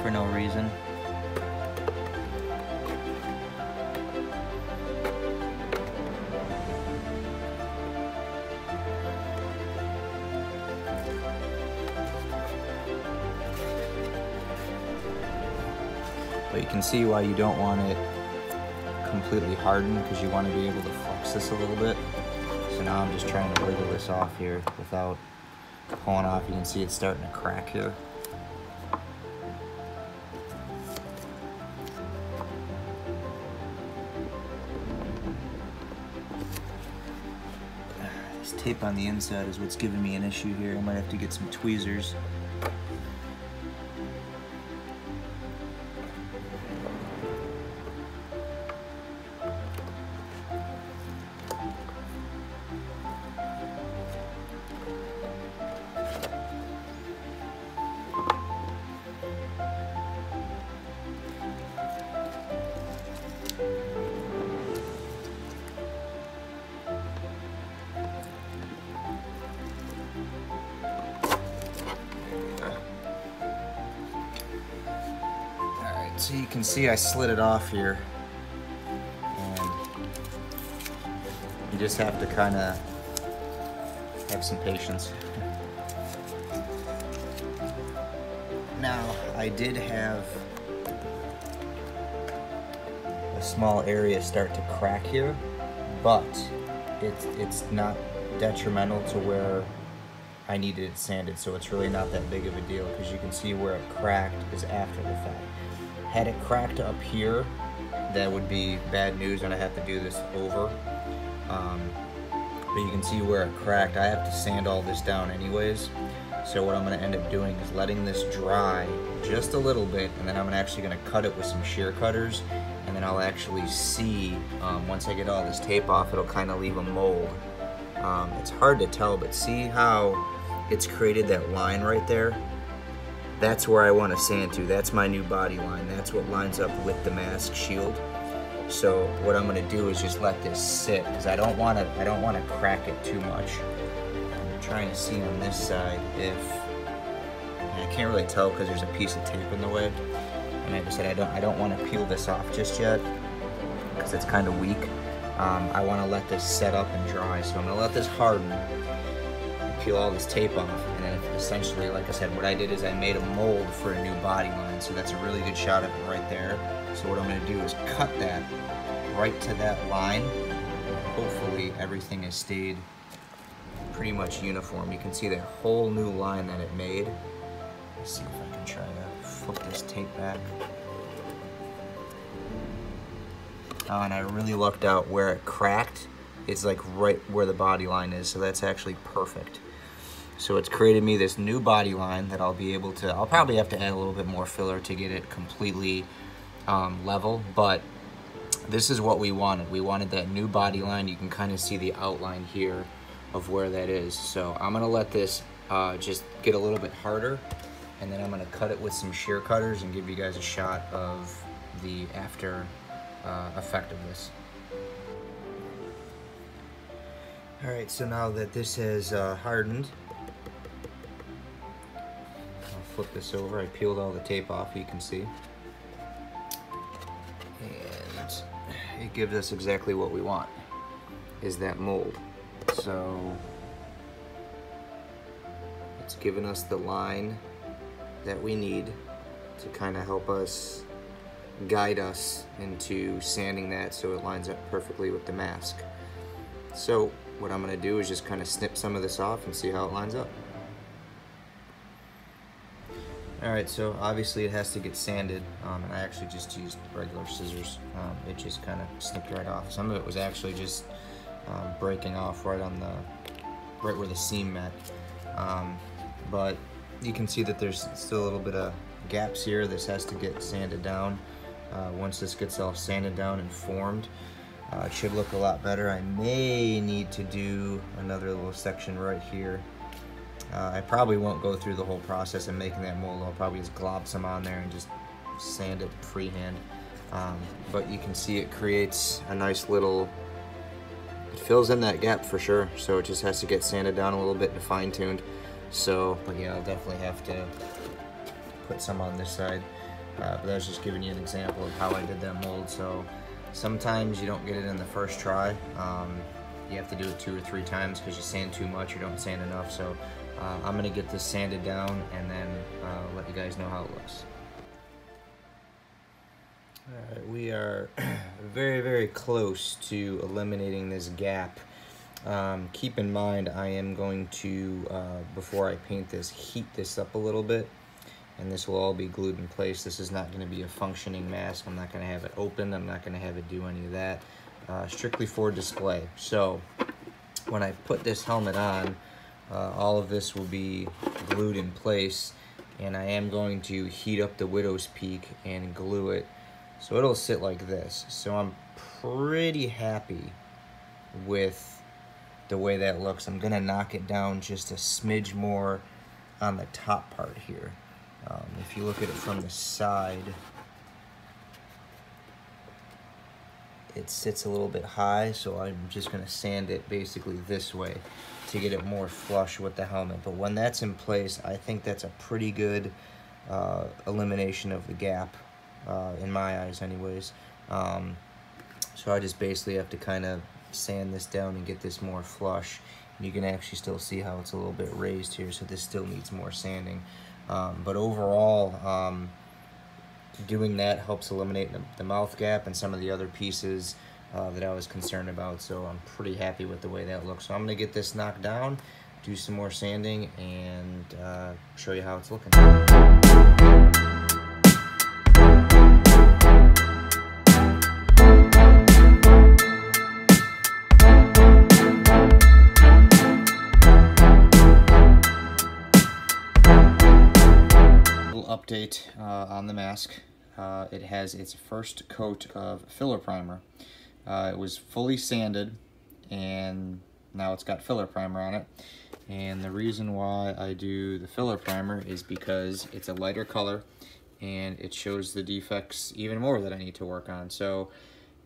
for no reason. But you can see why you don't want it completely hardened, because you want to be able to flex this a little bit. So now I'm just trying to wiggle this off here without pulling off. You can see it's starting to crack here. This tape on the inside is what's giving me an issue here. I might have to get some tweezers. So you can see I slid it off here, and you just have to kind of have some patience. Now, I did have a small area start to crack here, but it's not detrimental to where I needed it sanded, so it's really not that big of a deal, because you can see where it cracked is after the fact. Had it cracked up here, that would be bad news, and I have to do this over. But you can see where it cracked. I have to sand all this down anyways. So what I'm gonna end up doing is letting this dry just a little bit, and then I'm actually gonna cut it with some shear cutters, and then I'll actually see, once I get all this tape off, it'll kind of leave a mold. It's hard to tell, but see how it's created that line right there? That's where I want to sand to. That's my new body line. That's what lines up with the mask shield. So what I'm going to do is just let this sit, because I don't want to crack it too much. I'm trying to see on this side if I can't really tell because there's a piece of tape in the way. And like I said, I don't want to peel this off just yet because it's kind of weak. I want to let this set up and dry. So I'm going to let this harden. Peel all this tape off, and then essentially, like I said, what I did is I made a mold for a new body line, so that's a really good shot of it right there. So what I'm going to do is cut that right to that line. Hopefully everything has stayed pretty much uniform. You can see that whole new line that it made. Let's see if I can try to flip this tape back. Oh, and I really lucked out where it cracked. It's like right where the body line is, so that's actually perfect. So it's created me this new body line that I'll be able to, I'll probably have to add a little bit more filler to get it completely level, but this is what we wanted. We wanted that new body line. You can kind of see the outline here of where that is. So I'm gonna let this just get a little bit harder, and then I'm gonna cut it with some shear cutters and give you guys a shot of the after effect of this. All right, so now that this has hardened, I'll flip this over. I peeled all the tape off, you can see. And it gives us exactly what we want, is that mold. So it's given us the line that we need to kind of help us guide us into sanding that so it lines up perfectly with the mask. So what I'm going to do is just kind of snip some of this off and see how it lines up. Alright, so obviously it has to get sanded, and I actually just used regular scissors. It just kind of snipped right off. Some of it was actually just breaking off right where the seam met. But you can see that there's still a little bit of gaps here. This has to get sanded down. Once this gets all sanded down and formed, it should look a lot better. I may need to do another little section right here. I probably won't go through the whole process of making that mold. I'll probably just glob some on there and just sand it freehand. But you can see it creates a nice little, it fills in that gap for sure. So it just has to get sanded down a little bit and fine-tuned. So, but yeah, I'll definitely have to put some on this side. But I was just giving you an example of how I did that mold. So sometimes you don't get it in the first try. You have to do it 2 or 3 times because you sand too much or don't sand enough. So I'm gonna get this sanded down and then let you guys know how it looks. We are very, very close to eliminating this gap. Keep in mind, I am going to, before I paint this, heat this up a little bit, and this will all be glued in place. This is not going to be a functioning mask. I'm not going to have it open. I'm not going to have it do any of that. Strictly for display. So when I put this helmet on, all of this will be glued in place, and I am going to heat up the widow's peak and glue it so it'll sit like this. So I'm pretty happy with the way that looks. I'm gonna knock it down just a smidge more on the top part here. If you look at it from the side, it sits a little bit high, so I'm just gonna sand it basically this way to get it more flush with the helmet. But when that's in place, I think that's a pretty good elimination of the gap, in my eyes anyways. So I just basically have to kind of sand this down and get this more flush. You can actually still see how it's a little bit raised here, so this still needs more sanding. But overall, doing that helps eliminate the mouth gap and some of the other pieces that I was concerned about. So I'm pretty happy with the way that looks. So I'm gonna get this knocked down, do some more sanding, and show you how it's looking. Update on the mask. It has its first coat of filler primer. It was fully sanded, and now it's got filler primer on it. And the reason why I do the filler primer is because it's a lighter color and it shows the defects even more that I need to work on. So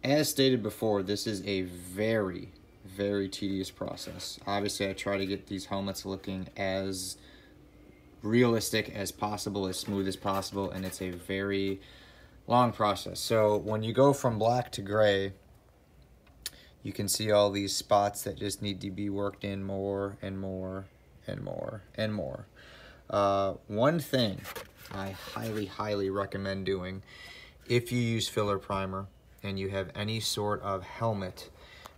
as stated before, this is a very, very tedious process. Obviously, I try to get these helmets looking as realistic as possible, as smooth as possible, and it's a very long process. So when you go from black to gray, you can see all these spots that just need to be worked in more and more and more and more. One thing I highly, highly recommend doing, if you use filler primer and you have any sort of helmet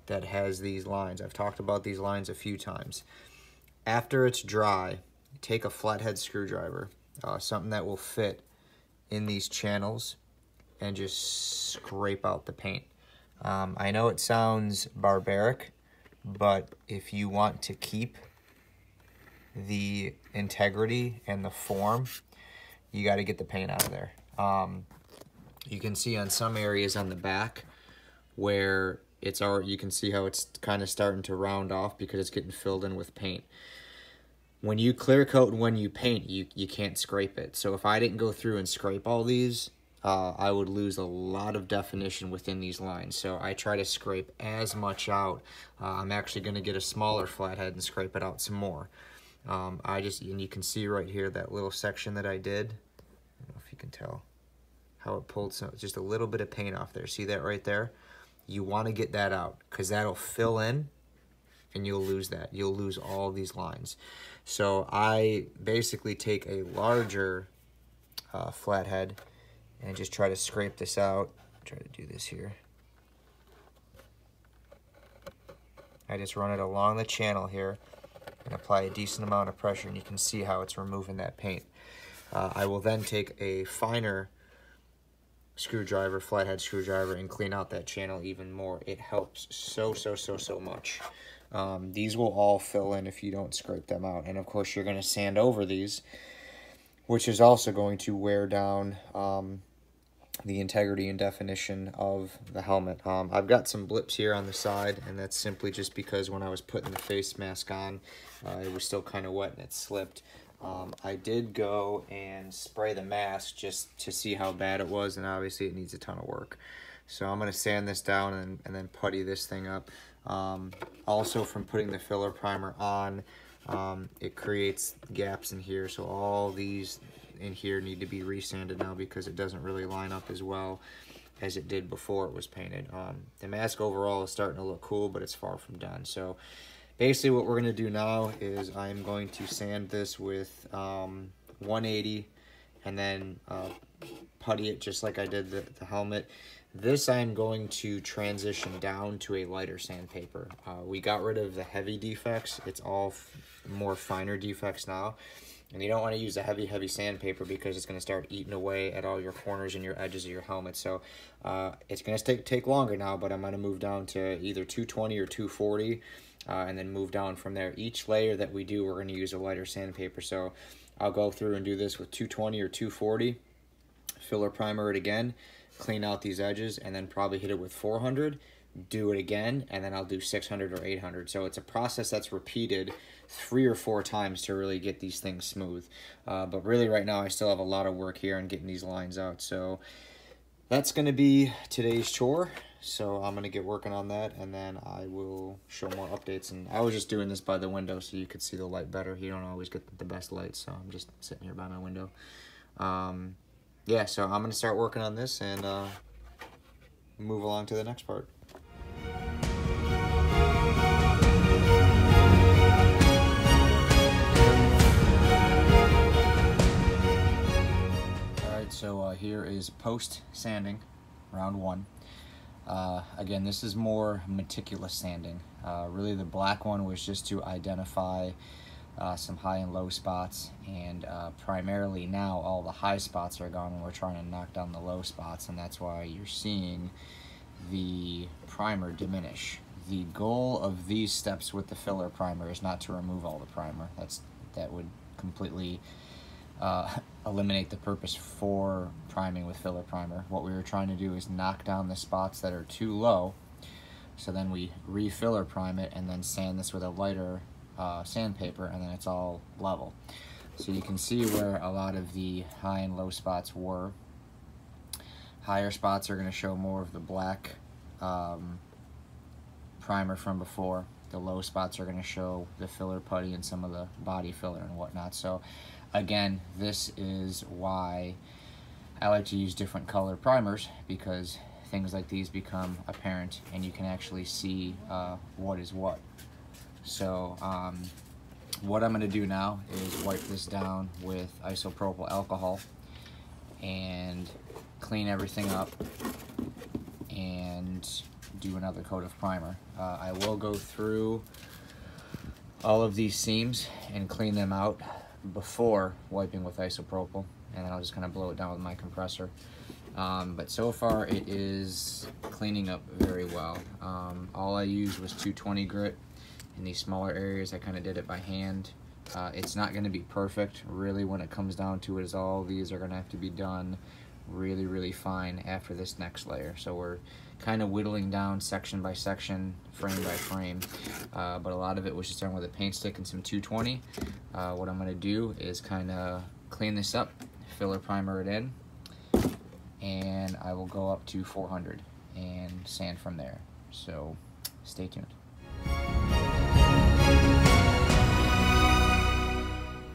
that has these lines, I've talked about these lines a few times, after it's dry, take a flathead screwdriver, something that will fit in these channels, and just scrape out the paint. I know it sounds barbaric, but if you want to keep the integrity and the form, you got to get the paint out of there. You can see on some areas on the back where it's already, you can see how it's kind of starting to round off because it's getting filled in with paint. When you clear coat and when you paint, you can't scrape it. So if I didn't go through and scrape all these, I would lose a lot of definition within these lines. So I try to scrape as much out. I'm actually going to get a smaller flathead and scrape it out some more. And you can see right here that little section that I did. I don't know if you can tell how it pulled just a little bit of paint off there. See that right there? You want to get that out because that'll fill in, and you'll lose that. You'll lose all these lines. So I basically take a larger flathead and just try to scrape this out. Try to do this here. I just run it along the channel here and apply a decent amount of pressure, and you can see how it's removing that paint. I will then take a finer screwdriver, flathead screwdriver, and clean out that channel even more. It helps so much. These will all fill in if you don't scrape them out. And of course, you're going to sand over these, which is also going to wear down the integrity and definition of the helmet. I've got some blips here on the side, and that's simply just because when I was putting the face mask on, it was still kind of wet and it slipped. I did go and spray the mask just to see how bad it was, and obviously it needs a ton of work. So I'm going to sand this down and then putty this thing up. Also, from putting the filler primer on, it creates gaps in here, so all these in here need to be resanded now because it doesn't really line up as well as it did before it was painted. The mask overall is starting to look cool, but it's far from done. So basically what we're going to do now is I'm going to sand this with 180, and then putty it just like I did the helmet. This I'm going to transition down to a lighter sandpaper. We got rid of the heavy defects. It's all more finer defects now. And you don't want to use a heavy sandpaper because it's going to start eating away at all your corners and your edges of your helmet. So it's going to take longer now, but I'm going to move down to either 220 or 240 and then move down from there. Each layer that we do, we're going to use a lighter sandpaper. So I'll go through and do this with 220 or 240, filler primer it again, clean out these edges, and then probably hit it with 400, do it again, and then I'll do 600 or 800. So it's a process that's repeated 3 or 4 times to really get these things smooth. But really right now I still have a lot of work here on getting these lines out. So that's going to be today's chore. So I'm going to get working on that, and then I will show more updates. And I was just doing this by the window so you could see the light better. You don't always get the best light, so I'm just sitting here by my window. Yeah, so I'm going to start working on this and move along to the next part. Alright, so here is post sanding, round 1. Again, this is more meticulous sanding. Really the black one was just to identify some high and low spots, and primarily now all the high spots are gone and we're trying to knock down the low spots, and that's why you're seeing the primer diminish. The goal of these steps with the filler primer is not to remove all the primer. That would completely eliminate the purpose for priming with filler primer. What we were trying to do is knock down the spots that are too low, so then we re-filler prime it and then sand this with a lighter sandpaper, and then it's all level. So you can see where a lot of the high and low spots were. Higher spots are going to show more of the black primer from before. The low spots are going to show the filler putty and some of the body filler and whatnot. So again, this is why I like to use different color primers, because things like these become apparent and you can actually see what is what. So what I'm going to do now is wipe this down with isopropyl alcohol and clean everything up and do another coat of primer. I will go through all of these seams and clean them out before wiping with isopropyl, and then I'll just kind of blow it down with my compressor. But so far it is cleaning up very well. All I used was 220 grit. In these smaller areas I kind of did it by hand. It's not going to be perfect. Really, when it comes down to it, is all these are going to have to be done really fine after this next layer. So we're kind of whittling down section by section, frame by frame, but a lot of it was just done with a paint stick and some 220. What I'm going to do is kind of clean this up, filler primer it in, and I will go up to 400 and sand from there. So stay tuned.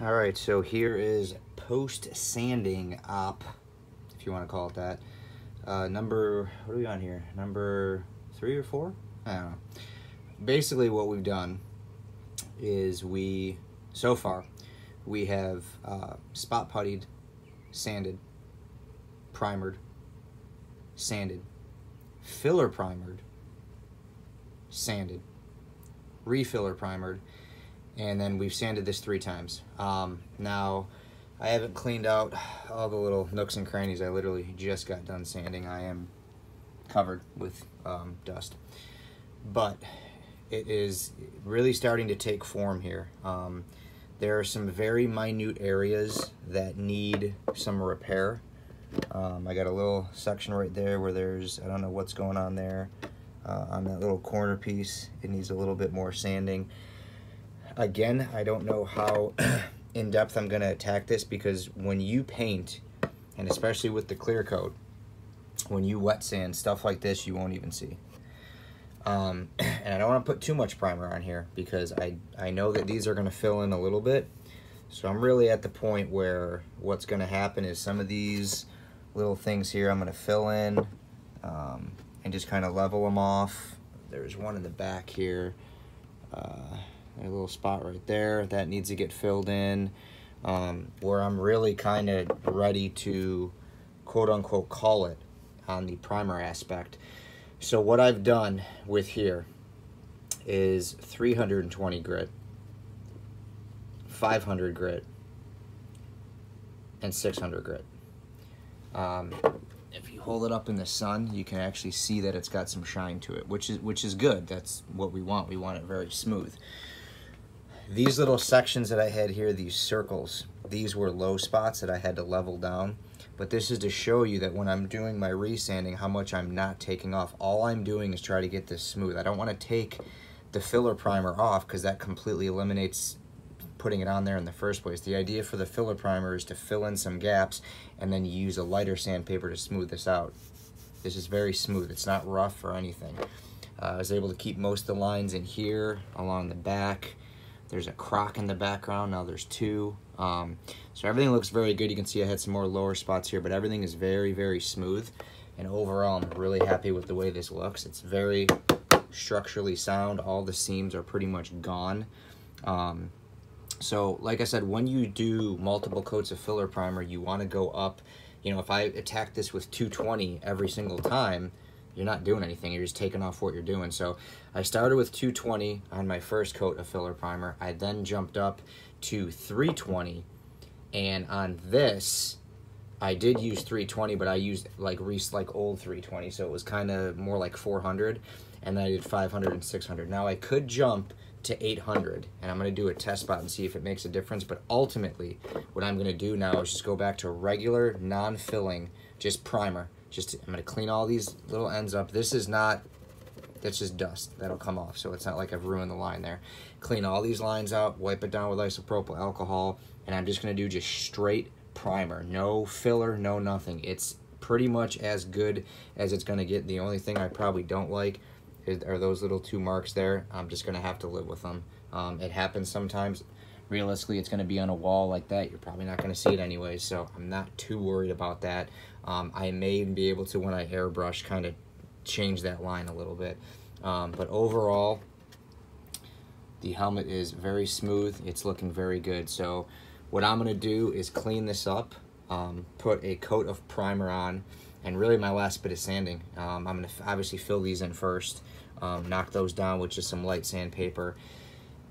Alright, so here is post sanding op, if you want to call it that. Number, what are we on here? Number 3 or 4? I don't know. Basically what we've done is so far, we have spot puttied, sanded, primered, sanded, filler primered, sanded, refiller primered, and then we've sanded this 3 times. Now, I haven't cleaned out all the little nooks and crannies. I literally just got done sanding. I am covered with dust. But it is really starting to take form here. There are some very minute areas that need some repair. I got a little section right there where there's, I don't know what's going on there. On that little corner piece, it needs a little bit more sanding. Again, I don't know how in depth I'm going to attack this, because when you paint, and especially with the clear coat, when you wet sand, stuff like this you won't even see. And I don't want to put too much primer on here, because I know that these are going to fill in a little bit. So I'm really at the point where what's going to happen is some of these little things here I'm going to fill in and just kind of level them off. There's one in the back here. A little spot right there that needs to get filled in. where I'm really kind of ready to quote-unquote call it on the primer aspect. So what I've done with here is 320 grit, 500 grit, and 600 grit. If you hold it up in the sun, you can actually see that it's got some shine to it, which is good. That's what we want. We want it very smooth. These little sections that I had here, these circles, these were low spots that I had to level down. But this is to show you that when I'm doing my resanding, how much I'm not taking off. All I'm doing is try to get this smooth. I don't want to take the filler primer off because that completely eliminates putting it on there in the first place. The idea for the filler primer is to fill in some gaps and then use a lighter sandpaper to smooth this out. This is very smooth. It's not rough or anything. I was able to keep most of the lines in here along the back. There's a crock in the background. Now there's two. So everything looks very good. You can see I had some more lower spots here, but everything is very, very smooth. And overall, I'm really happy with the way this looks. It's very structurally sound. All the seams are pretty much gone. So like I said, when you do multiple coats of filler primer, you want to go up. You know, if I attack this with 220 every single time, you're not doing anything. You're just taking off what you're doing. So I started with 220 on my first coat of filler primer. I then jumped up to 320, and on this I did use 320, but I used like old 320, so it was kind of more like 400, and then I did 500 and 600. Now I could jump to 800, and I'm going to do a test spot and see if it makes a difference, but ultimately what I'm going to do now is just go back to regular non-filling, just primer. I'm going to clean all these little ends up. That's just dust that'll come off, so it's not like I've ruined the line there. Clean all these lines out, wipe it down with isopropyl alcohol, and I'm just going to do just straight primer. No filler, no nothing. It's pretty much as good as it's going to get. The only thing I probably don't like are those little two marks there. I'm just going to have to live with them. It happens sometimes. Realistically, it's going to be on a wall like that. You're probably not going to see it anyway, so I'm not too worried about that. I may even be able to, when I airbrush, kind of change that line a little bit. But overall, the helmet is very smooth. It's looking very good. So what I'm going to do is clean this up, put a coat of primer on, and really my last bit of sanding. I'm going to obviously fill these in first, knock those down with just some light sandpaper,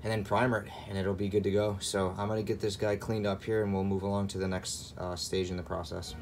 and then primer it, and it'll be good to go. So I'm going to get this guy cleaned up here, and we'll move along to the next stage in the process.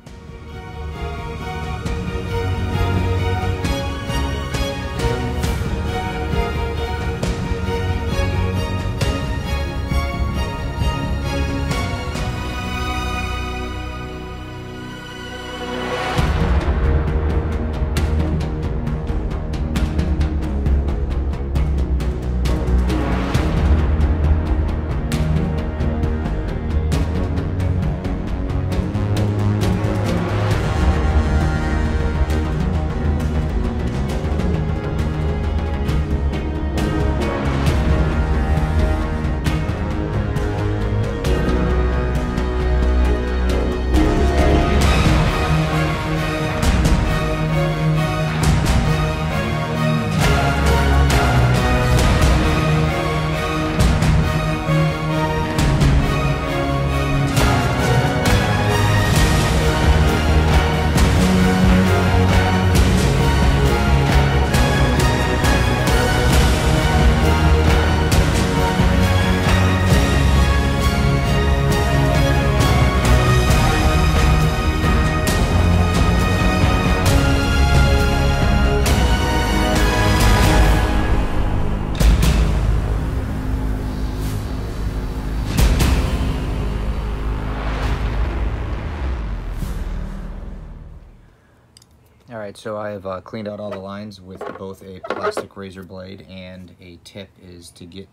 Alright, so I have cleaned out all the lines with both a plastic razor blade, and a tip is to get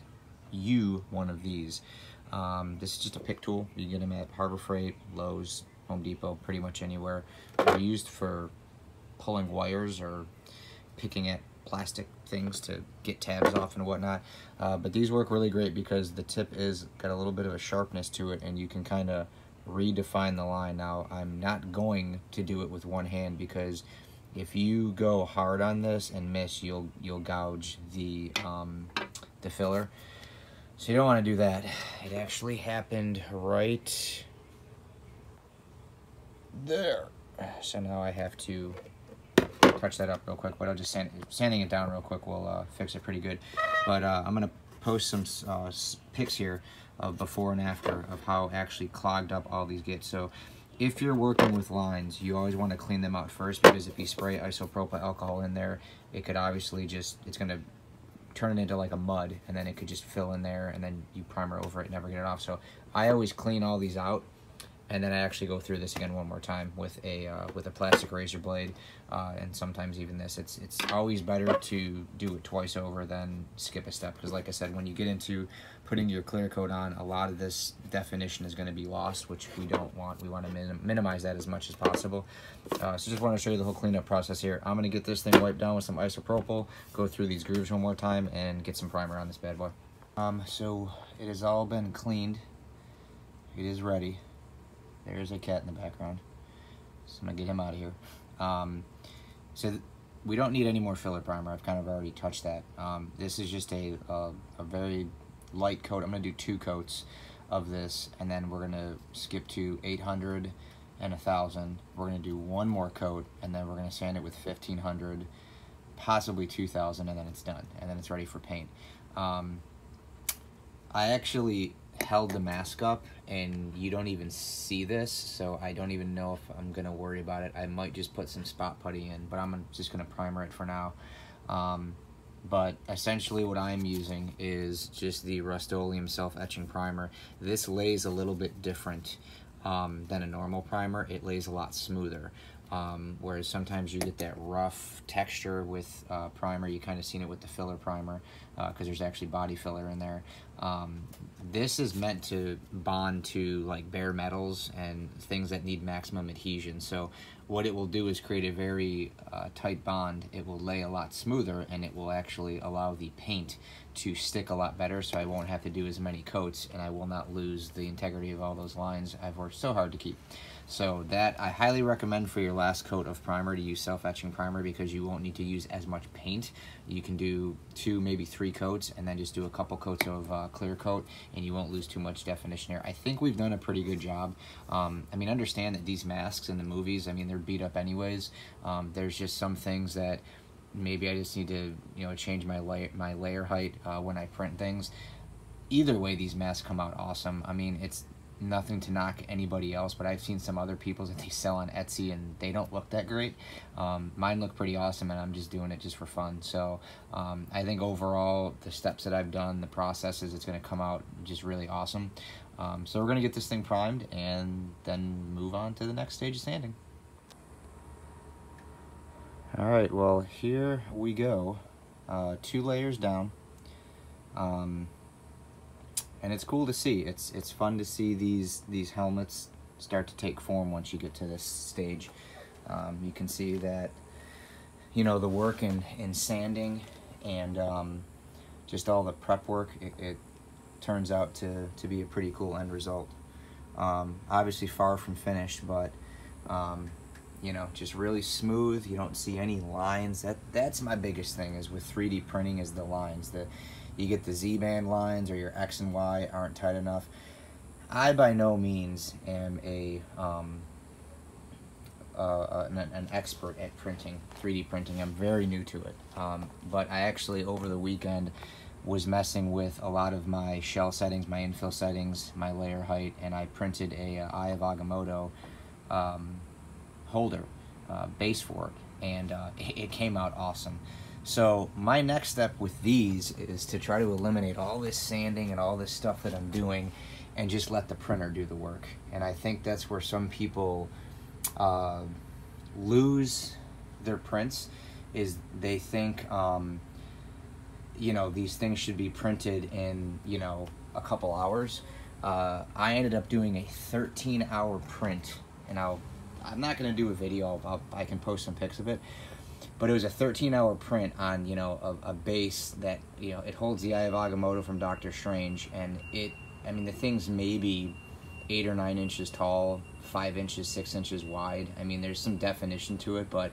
you one of these. This is just a pick tool. You can get them at Harbor Freight, Lowe's, Home Depot, pretty much anywhere. They're used for pulling wires or picking at plastic things to get tabs off and whatnot. But these work really great because the tip is got a little bit of a sharpness to it, and you can kind of redefine the line. Now, I'm not going to do it with one hand because if you go hard on this and miss, you'll gouge the filler. So you don't want to do that. It actually happened right there. So now I have to touch that up real quick, but I'll just sanding it down real quick will fix it pretty good. But I'm gonna post some pics here of before and after of how actually clogged up all these get. So if you're working with lines, you always want to clean them out first, because if you spray isopropyl alcohol in there, it could obviously just, it's gonna turn it into like a mud, and then it could just fill in there, and then you primer over it and never get it off. So I always clean all these out, and then I actually go through this again one more time with a plastic razor blade, and sometimes even this. It's always better to do it twice over than skip a step, because like I said, when you get into putting your clear coat on, a lot of this definition is going to be lost, which we don't want. We want to minimize that as much as possible. So just want to show you the whole cleanup process here. I'm going to get this thing wiped down with some isopropyl, go through these grooves one more time, and get some primer on this bad boy. So it has all been cleaned. It is ready. There's a cat in the background, so I'm gonna get him out of here. So we don't need any more filler primer. I've kind of already touched that. This is just a very light coat. I'm gonna do 2 coats of this, and then we're gonna skip to 800 and 1000. We're gonna do 1 more coat, and then we're gonna sand it with 1500, possibly 2000, and then it's done, and then it's ready for paint. I actually held the mask up, and you don't even see this, so I don't even know if I'm gonna worry about it. I might just put some spot putty in, but I'm just gonna primer it for now. But essentially what I'm using is just the Rust-Oleum self-etching primer. This lays a little bit different than a normal primer. It lays a lot smoother. Whereas sometimes you get that rough texture with primer. You kind of seen it with the filler primer, because there's actually body filler in there. This is meant to bond to like bare metals and things that need maximum adhesion. So what it will do is create a very tight bond. It will lay a lot smoother, and it will actually allow the paint to stick a lot better, so I won't have to do as many coats, and I will not lose the integrity of all those lines I've worked so hard to keep. So that I highly recommend for your last coat of primer to use self-etching primer, because you won't need to use as much paint. You can do 2, maybe 3 coats, and then just do a couple coats of clear coat, and you won't lose too much definition here. I think we've done a pretty good job. I mean, understand that these masks in the movies, I mean, they're beat up anyways. There's just some things that maybe I just need to, you know, change my layer height when I print things. Either way, these masks come out awesome. I mean, it's nothing to knock anybody else, but I've seen some other people's that they sell on Etsy, and they don't look that great. Mine look pretty awesome, and I'm just doing it just for fun. So I think overall, the steps that I've done, the processes, it's going to come out just really awesome. So we're going to get this thing primed and then move on to the next stage of sanding. All right, well, here we go. 2 layers down. And it's cool to see. It's fun to see these helmets start to take form once you get to this stage. You can see that, you know, the work in sanding and just all the prep work, it turns out to be a pretty cool end result. Obviously far from finished, but you know, just really smooth. You don't see any lines. That's my biggest thing is with 3D printing, is the lines. You get the Z-band lines, or your X and Y aren't tight enough. I by no means am an expert at printing, 3D printing. I'm very new to it. But I actually, over the weekend, was messing with a lot of my shell settings, my infill settings, my layer height, and I printed a Eye of Agamotto holder base for it, and it came out awesome. So my next step with these is to try to eliminate all this sanding and all this stuff that I'm doing, and just let the printer do the work. And I think that's where some people lose their prints, is they think you know, these things should be printed in, you know, a couple hours. I ended up doing a 13-hour print, and I'm not going to do a video. I can post some pics of it. But it was a 13-hour print on, you know, a base that, you know, it holds the Eye of Agamotto from Doctor Strange, and I mean, the thing's maybe 8 or 9 inches tall, 5 inches, 6 inches wide. I mean, there's some definition to it, but,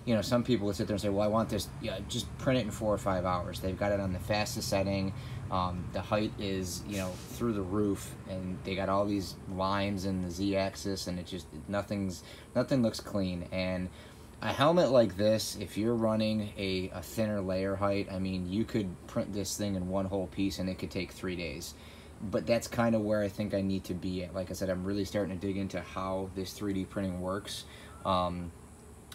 you know, some people would sit there and say, well, I want this, yeah, just print it in 4 or 5 hours. They've got it on the fastest setting, The height is, you know, through the roof, and they got all these lines in the Z-axis, and it just nothing looks clean. And a helmet like this, if you're running a thinner layer height, I mean, you could print this thing in one whole piece and it could take 3 days. But that's kind of where I think I need to be at. Like I said, I'm really starting to dig into how this 3D printing works,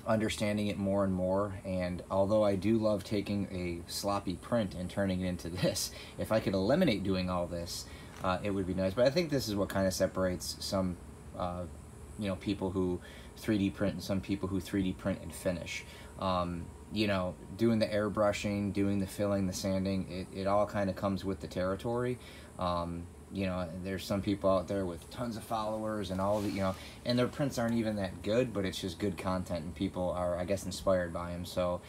understanding it more and more. And although I do love taking a sloppy print and turning it into this, if I could eliminate doing all this, it would be nice. But I think this is what kind of separates some you know, people who 3D print and some people who 3D print and finish. You know, doing the airbrushing, doing the filling, the sanding, it all kind of comes with the territory. You know, there's some people out there with tons of followers and all the, you know, and their prints aren't even that good, but it's just good content and people are, I guess, inspired by them. So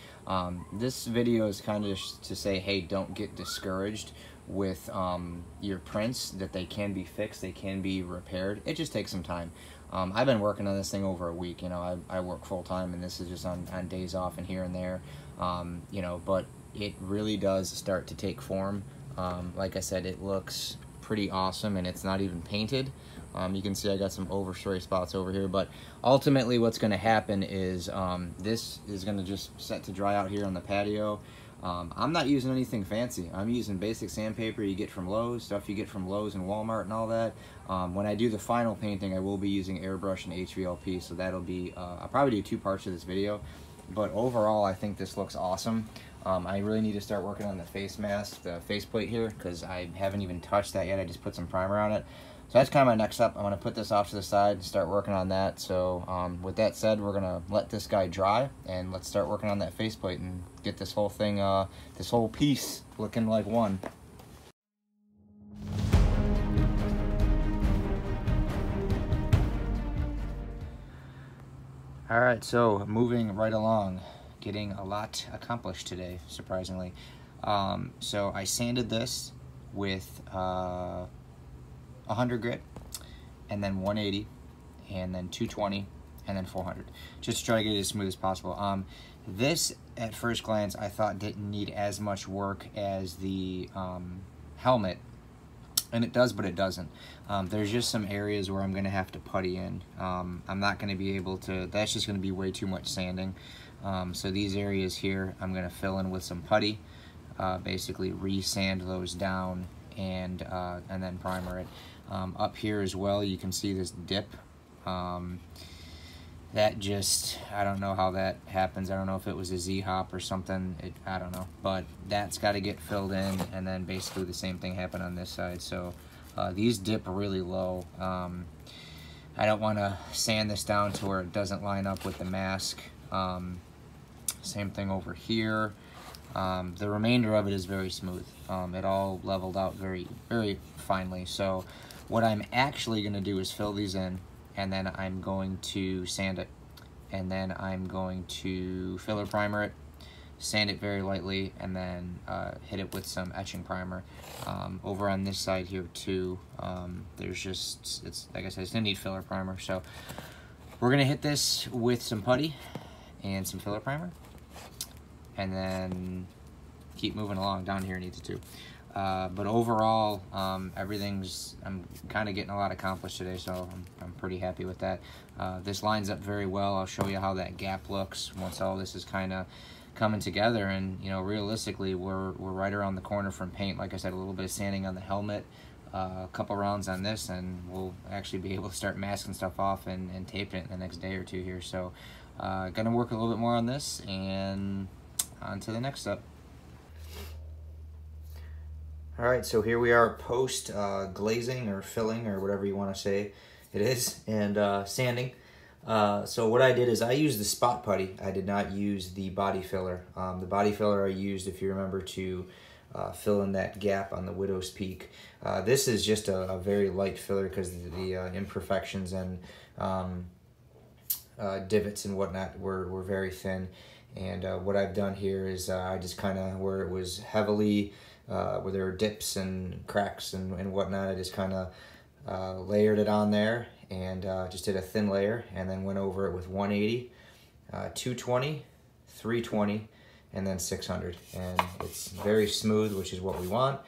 this video is kind of to say, hey, don't get discouraged with your prints, that they can be fixed, they can be repaired. It just takes some time. I've been working on this thing over a week. You know, I work full time, and this is just on days off and here and there. You know, but it really does start to take form. Like I said, it looks pretty awesome, and it's not even painted. You can see I got some overspray spots over here, but ultimately what's going to happen is this is going to just set to dry out here on the patio. I'm not using anything fancy. I'm using basic sandpaper you get from Lowe's, stuff you get from Lowe's and Walmart and all that. When I do the final painting, I will be using airbrush and HVLP, so that'll be, I'll probably do 2 parts of this video. But overall, I think this looks awesome. I really need to start working on the face mask, the faceplate here, because I haven't even touched that yet. I just put some primer on it. So that's kind of my next step. I'm going to put this off to the side and start working on that. So with that said, we're going to let this guy dry, and let's start working on that faceplate and get this whole thing, this whole piece looking like one. All right, so moving right along, getting a lot accomplished today, surprisingly. So I sanded this with 100 grit, and then 180, and then 220, and then 400, just to try to get it as smooth as possible. This, at first glance, I thought didn't need as much work as the helmet, and it does, but it doesn't. There's just some areas where I'm going to have to putty in. I'm not going to be able to, that's just going to be way too much sanding. So these areas here, I'm going to fill in with some putty, basically re-sand those down, and then primer it. Up here as well, you can see this dip. That just, I don't know how that happens. I don't know if it was a Z-hop or something. I don't know. But that's got to get filled in, and then basically the same thing happened on this side. So these dip really low. I don't want to sand this down to where it doesn't line up with the mask. Same thing over here. The remainder of it is very smooth. It all leveled out very, very finely. So what I'm actually going to do is fill these in, and then I'm going to sand it, and then I'm going to filler primer it, sand it very lightly, and then hit it with some etching primer. Over on this side here too, there's just, it's like I said, it's gonna need filler primer. So we're gonna hit this with some putty and some filler primer, and then keep moving along. Down here needs it too. But overall, everything's, I'm kind of getting a lot accomplished today, so I'm pretty happy with that. This lines up very well. I'll show you how that gap looks once all this is kind of coming together. And, you know, realistically, we're right around the corner from paint. Like I said, a little bit of sanding on the helmet, a couple rounds on this, and we'll actually be able to start masking stuff off and taping it in the next day or 2 here. So gonna work a little bit more on this, and on to the next step. All right, so here we are post glazing or filling or whatever you want to say it is, and sanding. So what I did is I used the spot putty. I did not use the body filler. The body filler I used, if you remember, to fill in that gap on the widow's peak. This is just a very light filler because the imperfections and divots and whatnot were very thin. And what I've done here is I just kind of, where it was heavily, where there were dips and cracks and whatnot, I just kind of layered it on there, and just did a thin layer, and then went over it with 180, 220, 320, and then 600. And it's very smooth, which is what we want.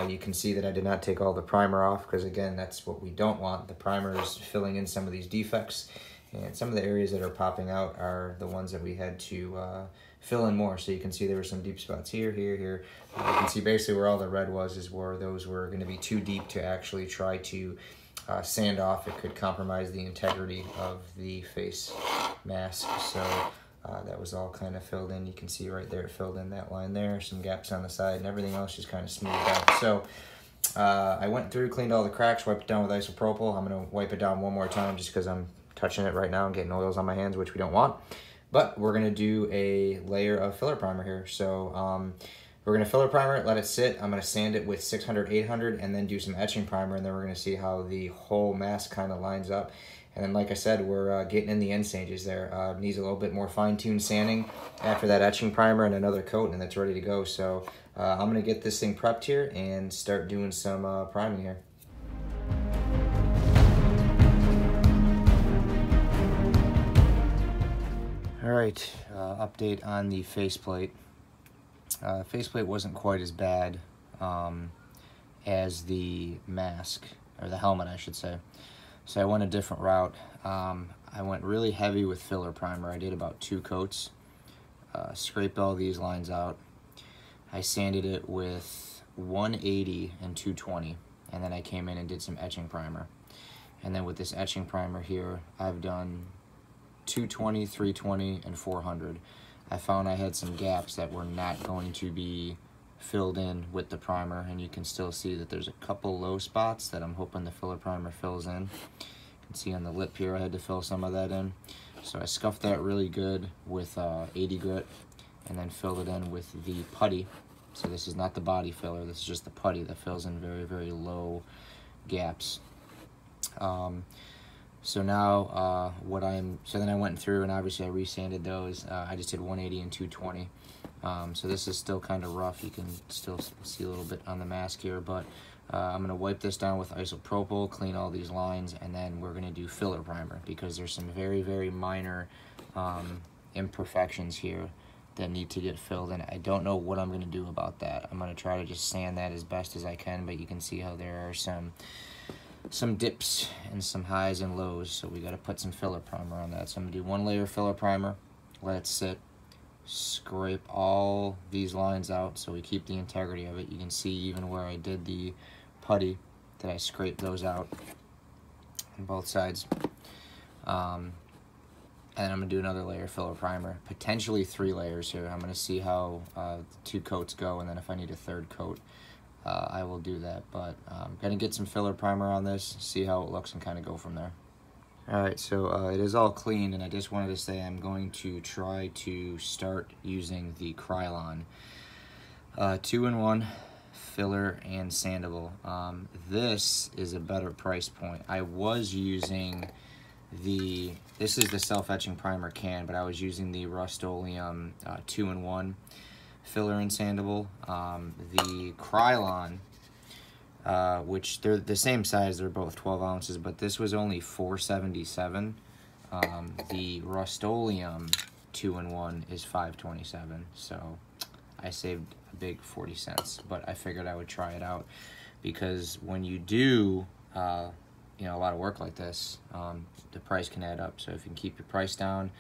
You can see that I did not take all the primer off because, again, that's what we don't want. The primer is filling in some of these defects, and some of the areas that are popping out are the ones that we had to fill in more. So you can see there were some deep spots here, here, here. You can see basically where all the red was is where those were going to be too deep to actually try to sand off. It could compromise the integrity of the face mask. So that was all kind of filled in. You can see right there it filled in that line there, some gaps on the side, and everything else just kind of smoothed out. So I went through, cleaned all the cracks, wiped it down with isopropyl. I'm going to wipe it down one more time just because I'm touching it right now and getting oils on my hands, which we don't want. But we're going to do a layer of filler primer here. So we're going to filler primer it, let it sit. I'm going to sand it with 600, 800, and then do some etching primer, and then we're going to see how the whole mask kind of lines up. And then, like I said, we're getting in the end stages there. Needs a little bit more fine-tuned sanding after that etching primer and another coat, and it's ready to go. So I'm going to get this thing prepped here and start doing some priming here. All right, update on the faceplate. Faceplate wasn't quite as bad as the mask, or the helmet, I should say. So I went a different route. I went really heavy with filler primer. I did about 2 coats. Scraped all these lines out. I sanded it with 180 and 220, and then I came in and did some etching primer. And then with this etching primer here, I've done 220, 320, and 400. I found I had some gaps that were not going to be filled in with the primer, and you can still see that there's a couple low spots that I'm hoping the filler primer fills in. You can see on the lip here I had to fill some of that in. So I scuffed that really good with 80 grit and then filled it in with the putty. So this is not the body filler, this is just the putty that fills in very, very low gaps. So now so then I went through and obviously I resanded those. I just did 180 and 220. So this is still kind of rough. You can still see a little bit on the mask here, but I'm going to wipe this down with isopropyl, clean all these lines, and then we're going to do filler primer because there's some very, very minor imperfections here that need to get filled in. I don't know what I'm going to do about that. I'm going to try to just sand that as best as I can, but you can see how there are some dips and some highs and lows, so we got to put some filler primer on that. So I'm going to do 1 layer of filler primer, let it sit, scrape all these lines out so we keep the integrity of it. You can see even where I did the putty that I scraped those out on both sides. And I'm going to do another layer of filler primer, potentially 3 layers here. I'm going to see how 2 coats go, and then if I need a 3rd coat, I will do that. But I'm going to get some filler primer on this, see how it looks, and kind of go from there. Alright, so it is all cleaned, and I just wanted to say I'm going to try to start using the Creality 2-in-1 filler and sandable. This is a better price point. I was using this is the self-etching primer can, but I was using the Rust-Oleum 2-in-1 filler and sandable. The Creality, which they're the same size, they're both 12 ounces, but this was only $4.77. The Rust-Oleum 2-in-1 is $5.27, so I saved a big 40 cents, but I figured I would try it out because when you do you know, a lot of work like this, the price can add up. So if you can keep your price down,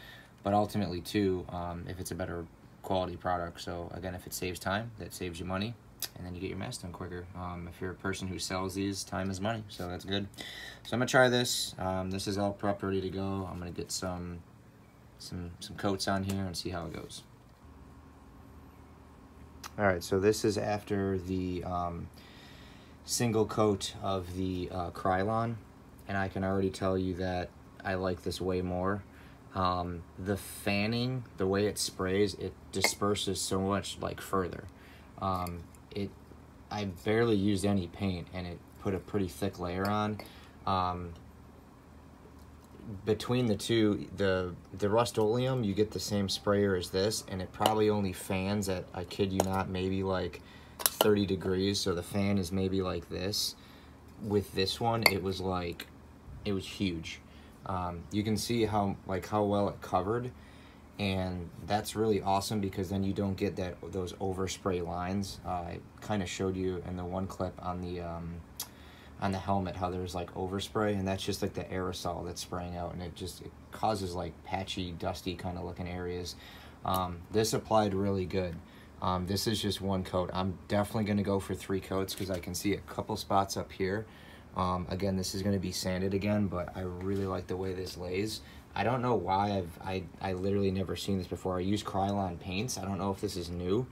but ultimately too, if it's a better quality product. So again, if it saves time, that saves you money, and then you get your mask done quicker. If you're a person who sells these, time is money, so that's good. So I'm gonna try this. This is all prepped, ready to go. I'm gonna get some coats on here and see how it goes. All right, so this is after the single coat of the Creality, and I can already tell you that I like this way more. The fanning, the way it sprays, it disperses so much like further. I barely used any paint, and it put a pretty thick layer on. Between the two, the Rust-Oleum, you get the same sprayer as this, and it probably only fans at, I kid you not, maybe like 30 degrees, so the fan is maybe like this. With this one, it was huge. You can see how well it covered, and that's really awesome because then you don't get those overspray lines. I kind of showed you in the one clip on the helmet how there's like overspray, and that's just like the aerosol that's spraying out, and it causes like patchy, dusty kind of looking areas. This applied really good. This is just one coat. I'm definitely going to go for 3 coats because I can see a couple spots up here. Again, this is going to be sanded again, but I really like the way this lays. I don't know why I literally never seen this before. I use Krylon paints. I don't know if this is new,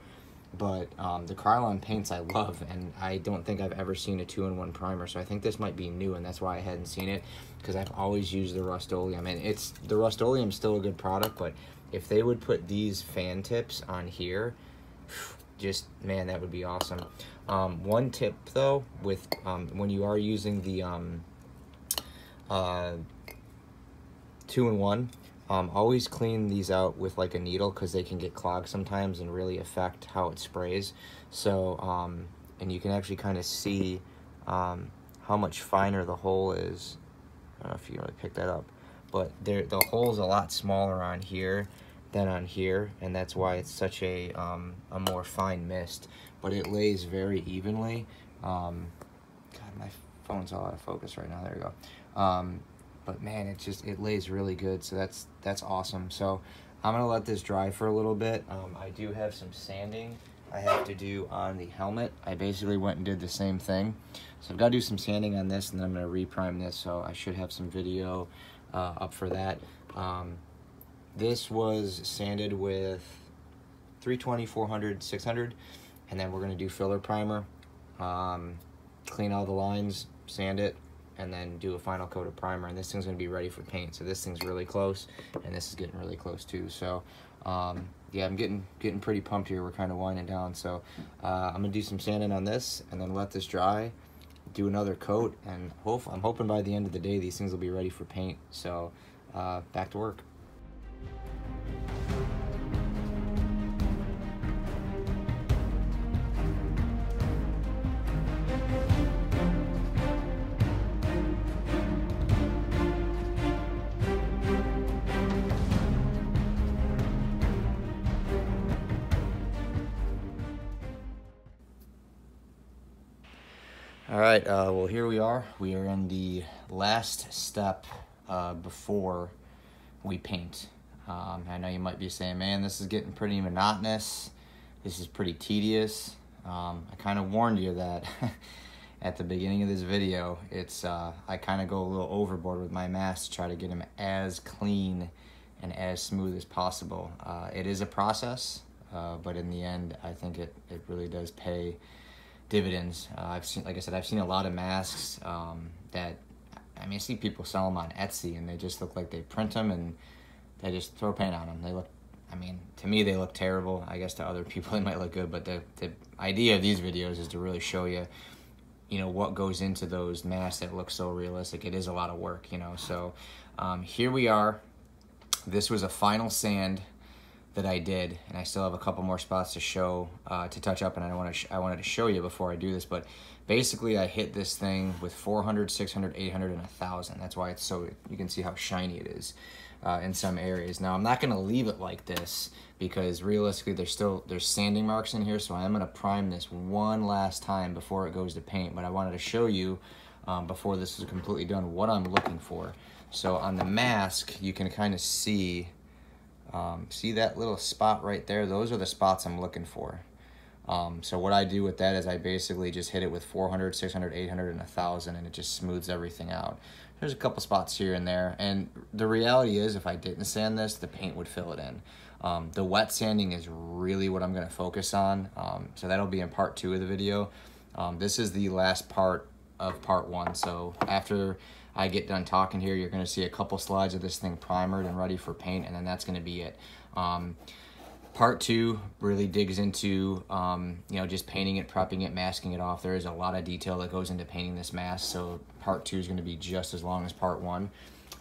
but the Krylon paints I love, and I don't think I've ever seen a 2-in-1 primer, so I think this might be new, and that's why I hadn't seen it, because I've always used the Rust-Oleum, and the Rust-Oleum's still a good product, but if they would put these fan tips on here, just, man, that would be awesome. One tip, though, with when you are using the 2-in-1, always clean these out with like a needle because they can get clogged sometimes and really affect how it sprays. So and you can actually kind of see how much finer the hole is. I don't know if you really pick that up, but the hole's a lot smaller on here than on here, and that's why it's such a more fine mist, but it lays very evenly. God, my phone's all out of focus right now. There we go. But man, it lays really good, so that's awesome. So I'm gonna let this dry for a little bit. I do have some sanding I have to do on the helmet. I basically went and did the same thing. So I've got to do some sanding on this, and then I'm gonna reprime this, so I should have some video up for that. This was sanded with 320, 400, 600, and then we're gonna do filler primer, clean all the lines, sand it, and then do a final coat of primer, and this thing's gonna be ready for paint. So this thing's really close, and this is getting really close too. So yeah, I'm getting pretty pumped here. We're kind of winding down, so I'm gonna do some sanding on this and then let this dry, do another coat, and I'm hoping by the end of the day these things will be ready for paint. So back to work. All right, well, here we are. We are in the last step before we paint. I know you might be saying, man, this is getting pretty monotonous. This is pretty tedious. I kind of warned you that at the beginning of this video. I kind of go a little overboard with my masks to try to get them as clean and as smooth as possible. It is a process, but in the end, I think it really does pay dividends. Like I said, I've seen a lot of masks that, I see people sell them on Etsy, and they just look like they print them and they just throw paint on them. They look, to me, they look terrible. I guess to other people they might look good, but the idea of these videos is to really show you, what goes into those masks that look so realistic. It is a lot of work, So here we are. This was a final sand that I did, and I still have a couple more spots to show, to touch up, and I wanted to show you before I do this, but basically I hit this thing with 400, 600, 800, and 1,000. That's why it's so, you can see how shiny it is in some areas. Now, I'm not gonna leave it like this, because realistically there's sanding marks in here, so I am gonna prime this one last time before it goes to paint, but I wanted to show you, before this is completely done, what I'm looking for. So on the mask, you can kind of see that little spot right there? Those are the spots I'm looking for. So what I do with that is I basically just hit it with 400, 600, 800, and 1,000, and it just smooths everything out. There's a couple spots here and there, and the reality is if I didn't sand this, the paint would fill it in. The wet sanding is really what I'm going to focus on, so that'll be in part 2 of the video. This is the last part of part 1, so after I get done talking here, you're going to see a couple slides of this thing primered and ready for paint, and then that's going to be it. Part 2 really digs into, just painting it, prepping it, masking it off. There is a lot of detail that goes into painting this mask, so part 2 is going to be just as long as part 1.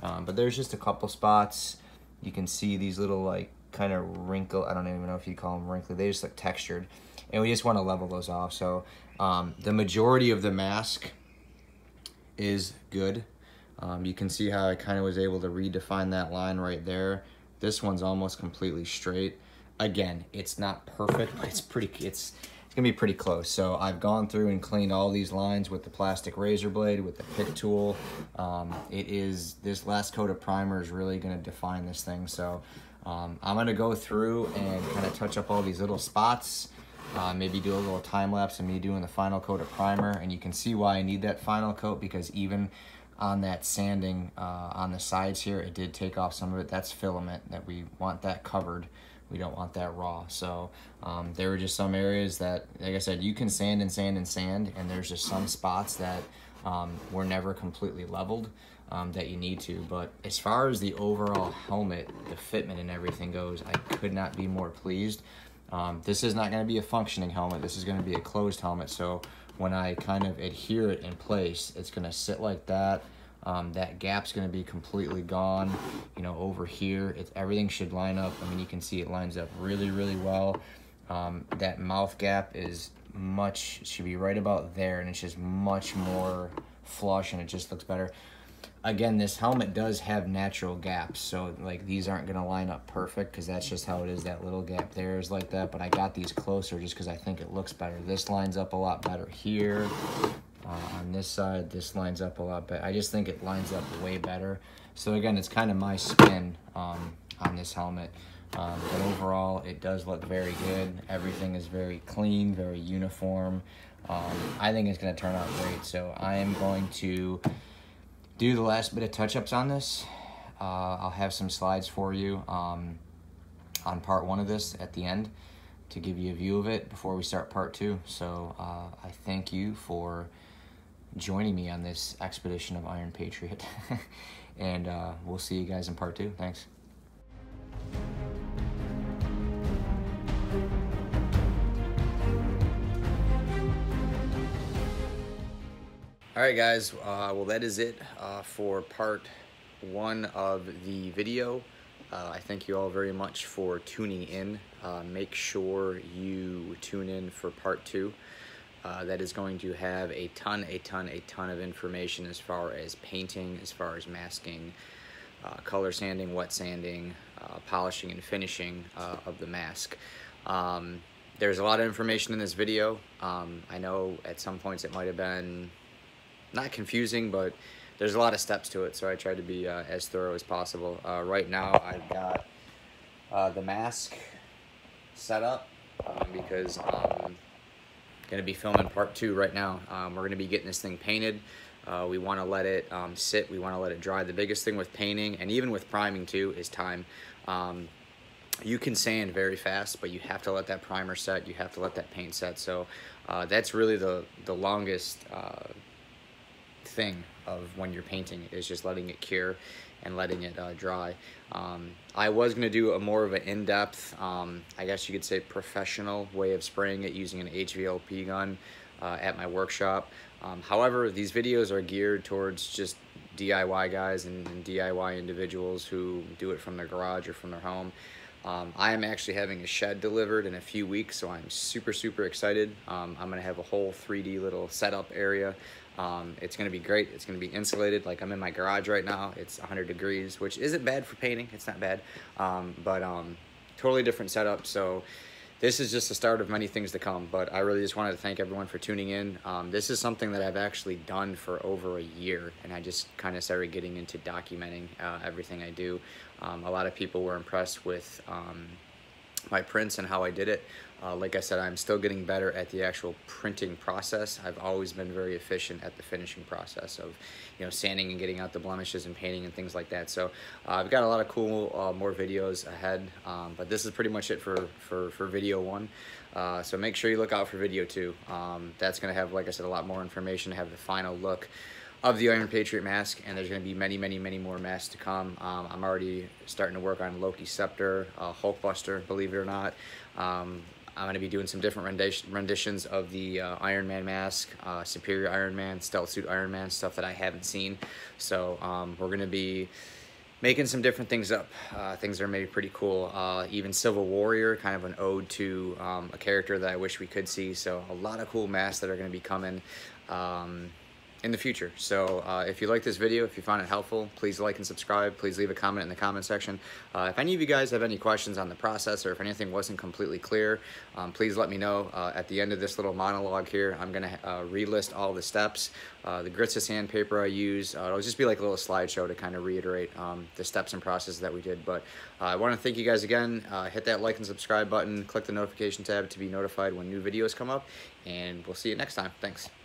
But there's just a couple spots. You can see these little, kind of wrinkle, I don't even know if you call them wrinkly. They just look textured, and we just want to level those off. So the majority of the mask is good. You can see how I kind of was able to redefine that line right there. This one's almost completely straight. Again, it's not perfect, but it's gonna be pretty close. So I've gone through and cleaned all these lines with the plastic razor blade, with the pick tool. This last coat of primer is really gonna define this thing. So I'm gonna go through and kind of touch up all these little spots, maybe do a little time lapse of me doing the final coat of primer, and you can see why I need that final coat, because even on that sanding on the sides here, it did take off some of it. That's filament that we want that covered. We don't want that raw. So there were just some areas that, like I said, you can sand and sand and sand, and there's just some spots that were never completely leveled that you need to. But as far as the overall helmet, the fitment and everything goes, I could not be more pleased. This is not going to be a functioning helmet. This is going to be a closed helmet. So when I kind of adhere it in place, it's going to sit like that. That gap's going to be completely gone. You know, over here, everything should line up. I mean, you can see it lines up really, really well. That mouth gap should be right about there, and it's just much more flush, and it just looks better. Again, this helmet does have natural gaps, so like these aren't going to line up perfect, because that's just how it is. That little gap there is like that, but I got these closer just because I think it looks better. This lines up a lot better here. On this side, this lines up a lot better. I just think it lines up way better. So again, it's kind of my spin on this helmet. But overall, it does look very good. Everything is very clean, very uniform. I think it's going to turn out great. So I am going to do the last bit of touch-ups on this. I'll have some slides for you on part 1 of this at the end to give you a view of it before we start part 2. So I thank you for joining me on this expedition of Iron Patriot. And we'll see you guys in part 2. Thanks. All right, guys, well, that is it for part 1 of the video. I thank you all very much for tuning in. Make sure you tune in for part 2. That is going to have a ton of information as far as painting, as far as masking, color sanding, wet sanding, polishing and finishing of the mask. There's a lot of information in this video. I know at some points it might have been not confusing, but there's a lot of steps to it, so I tried to be as thorough as possible. Right now I've got the mask set up because I'm going to be filming part 2 right now. We're going to be getting this thing painted. We want to let it sit. We want to let it dry. The biggest thing with painting, and even with priming too, is time. You can sand very fast, but you have to let that primer set. You have to let that paint set. So that's really the longest thing of when you're painting, is just letting it cure and letting it dry. I was going to do a more of an in-depth, I guess you could say professional way of spraying it using an HVLP gun at my workshop. However, these videos are geared towards just DIY guys and DIY individuals who do it from their garage or from their home. I am actually having a shed delivered in a few weeks, so I'm super excited. I'm going to have a whole 3D little setup area. It's going to be great. It's going to be insulated. Like, I'm in my garage right now. It's 100 degrees, which isn't bad for painting. It's not bad, but totally different setup. So this is just the start of many things to come, but I really just wanted to thank everyone for tuning in. This is something that I've actually done for over a year, and I just kind of started getting into documenting everything I do. A lot of people were impressed with my prints and how I did it. Like I said, I'm still getting better at the actual printing process. I've always been very efficient at the finishing process of, you know, sanding and getting out the blemishes and painting and things like that. So I've got a lot of cool more videos ahead, but this is pretty much it for video 1. So make sure you look out for video 2. That's going to have, like I said, a lot more information, have the final look of the Iron Patriot mask, and there's going to be many more masks to come. I'm already starting to work on Loki Scepter, Hulkbuster, believe it or not. I'm going to be doing some different renditions of the Iron Man mask, Superior Iron Man, Stealth Suit Iron Man, stuff that I haven't seen. So we're going to be making some different things up. Things that are maybe pretty cool. Even Civil Warrior, kind of an ode to a character that I wish we could see. So a lot of cool masks that are going to be coming. in the future. So if you like this video, if you found it helpful, please like and subscribe. Please leave a comment in the comment section. If any of you guys have any questions on the process, or if anything wasn't completely clear, please let me know. At the end of this little monologue here, I'm gonna relist all the steps, the grits of sandpaper I use. It'll just be like a little slideshow to kind of reiterate the steps and processes that we did. But I want to thank you guys again. Hit that like and subscribe button, click the notification tab to be notified when new videos come up, and we'll see you next time. Thanks.